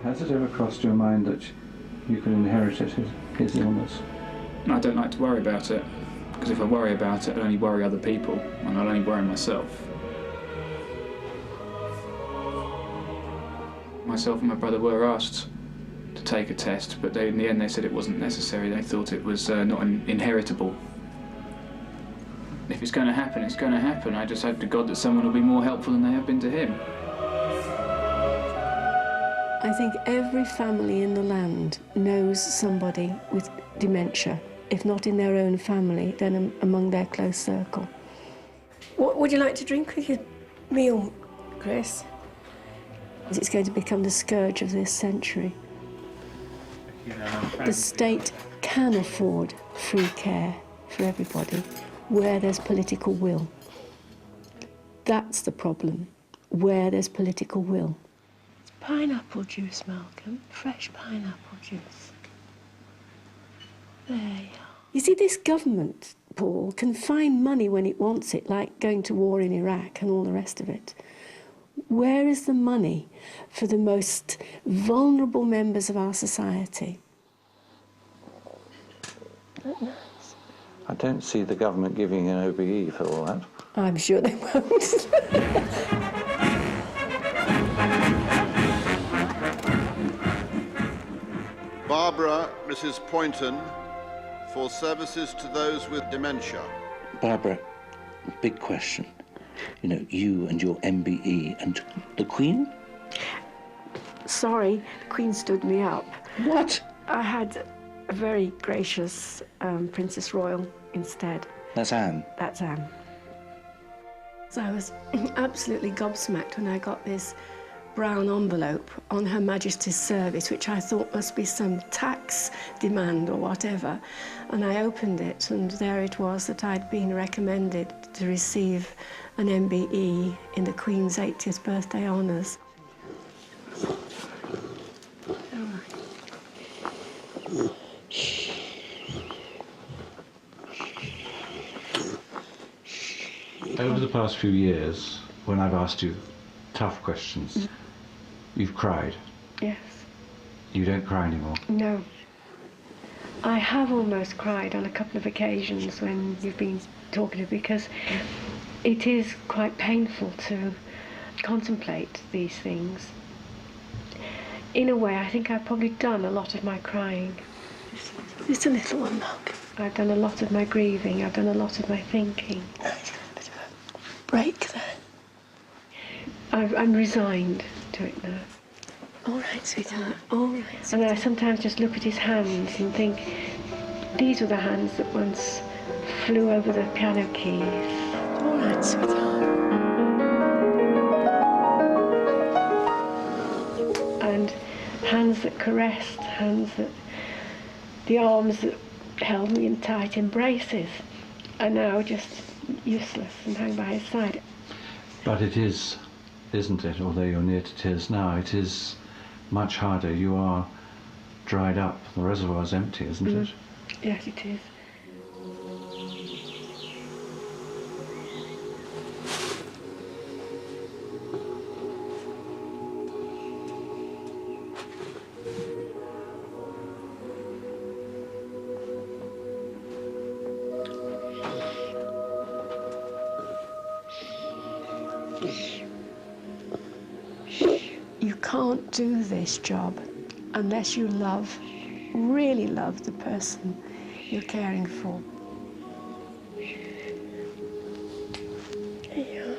Has it ever crossed your mind that you could inherit his illness? I don't like to worry about it, because if I worry about it, I'll only worry other people, and I'll only worry myself. Myself and my brother were asked to take a test, but in the end they said it wasn't necessary. They thought it was not inheritable. If it's going to happen, it's going to happen. I just hope to God that someone will be more helpful than they have been to him. I think every family in the land knows somebody with dementia, if not in their own family, then among their close circle. What would you like to drink with your meal, Chris? It's going to become the scourge of this century. The state can afford free care for everybody where there's political will. That's the problem, where there's political will. It's pineapple juice, Malcolm, fresh pineapple juice. There you are. You see, this government, Paul, can find money when it wants it, like going to war in Iraq and all the rest of it. Where is the money for the most vulnerable members of our society? I don't see the government giving an OBE for all that. I'm sure they won't. Barbara, Mrs. Poynton, for services to those with dementia. Barbara, big question. You know, you and your MBE and the Queen? Sorry, the Queen stood me up. What? I had a very gracious Princess Royal instead. That's Anne? That's Anne. So I was absolutely gobsmacked when I got this brown envelope on Her Majesty's service, which I thought must be some tax demand or whatever. And I opened it, and there it was that I'd been recommended to receive an MBE in the Queen's 80th birthday honours. Over the past few years, when I've asked you tough questions, you've cried. Yes. You don't cry anymore. No. I have almost cried on a couple of occasions when you've been talking to me, because it is quite painful to contemplate these things. In a way, I think I've probably done a lot of my crying. It's a little one, Malcolm. I've done a lot of my grieving. I've done a lot of my thinking. It's a bit of a break there. I'm resigned to it now. All right, sweetheart. All right. Sweetheart. And then I sometimes just look at his hands and think, these were the hands that once flew over the piano keys. All right, sweetheart. And hands that caressed, hands that, the arms that held me in tight embraces are now just useless and hang by his side. But it is, isn't it, although you're near to tears now, it is much harder. You are dried up. The reservoir's empty, isn't it? Yes, it is. You can't do this job unless you love, really love the person you're caring for. Yeah,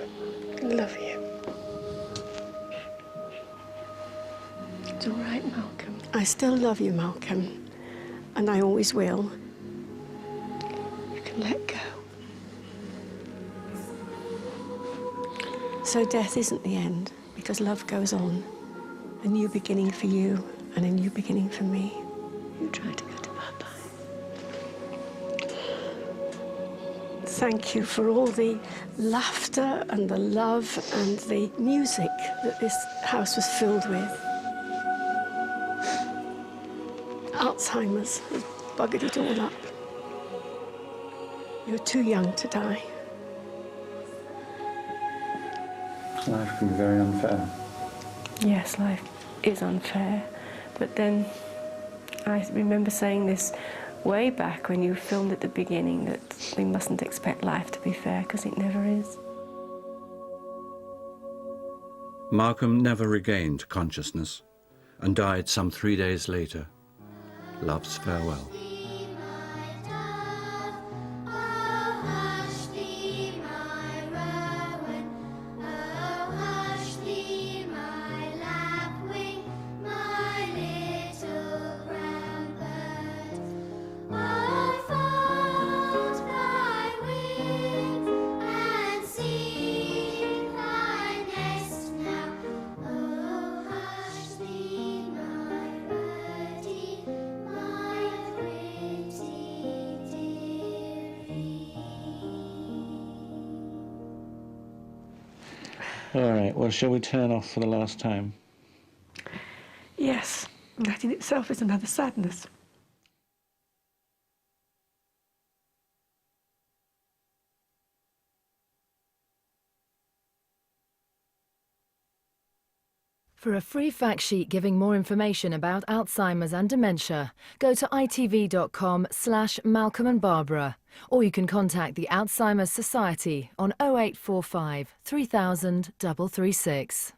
I love you. It's all right, Malcolm. I still love you, Malcolm, and I always will. You can let go. So death isn't the end, because love goes on. A new beginning for you and a new beginning for me. You try to go to Papa. Thank you for all the laughter and the love and the music that this house was filled with. Alzheimer's has buggered it all up. You're too young to die. Life can be very unfair. Yes, life is unfair. But then I remember saying this way back when you filmed at the beginning, that we mustn't expect life to be fair, because it never is. Malcolm never regained consciousness and died some 3 days later. Love's farewell. All right, well, shall we turn off for the last time? Yes, that in itself is another sadness. For a free fact sheet giving more information about Alzheimer's and dementia, go to itv.com/Malcolm and Barbara, or you can contact the Alzheimer's Society on 0845 3000 336.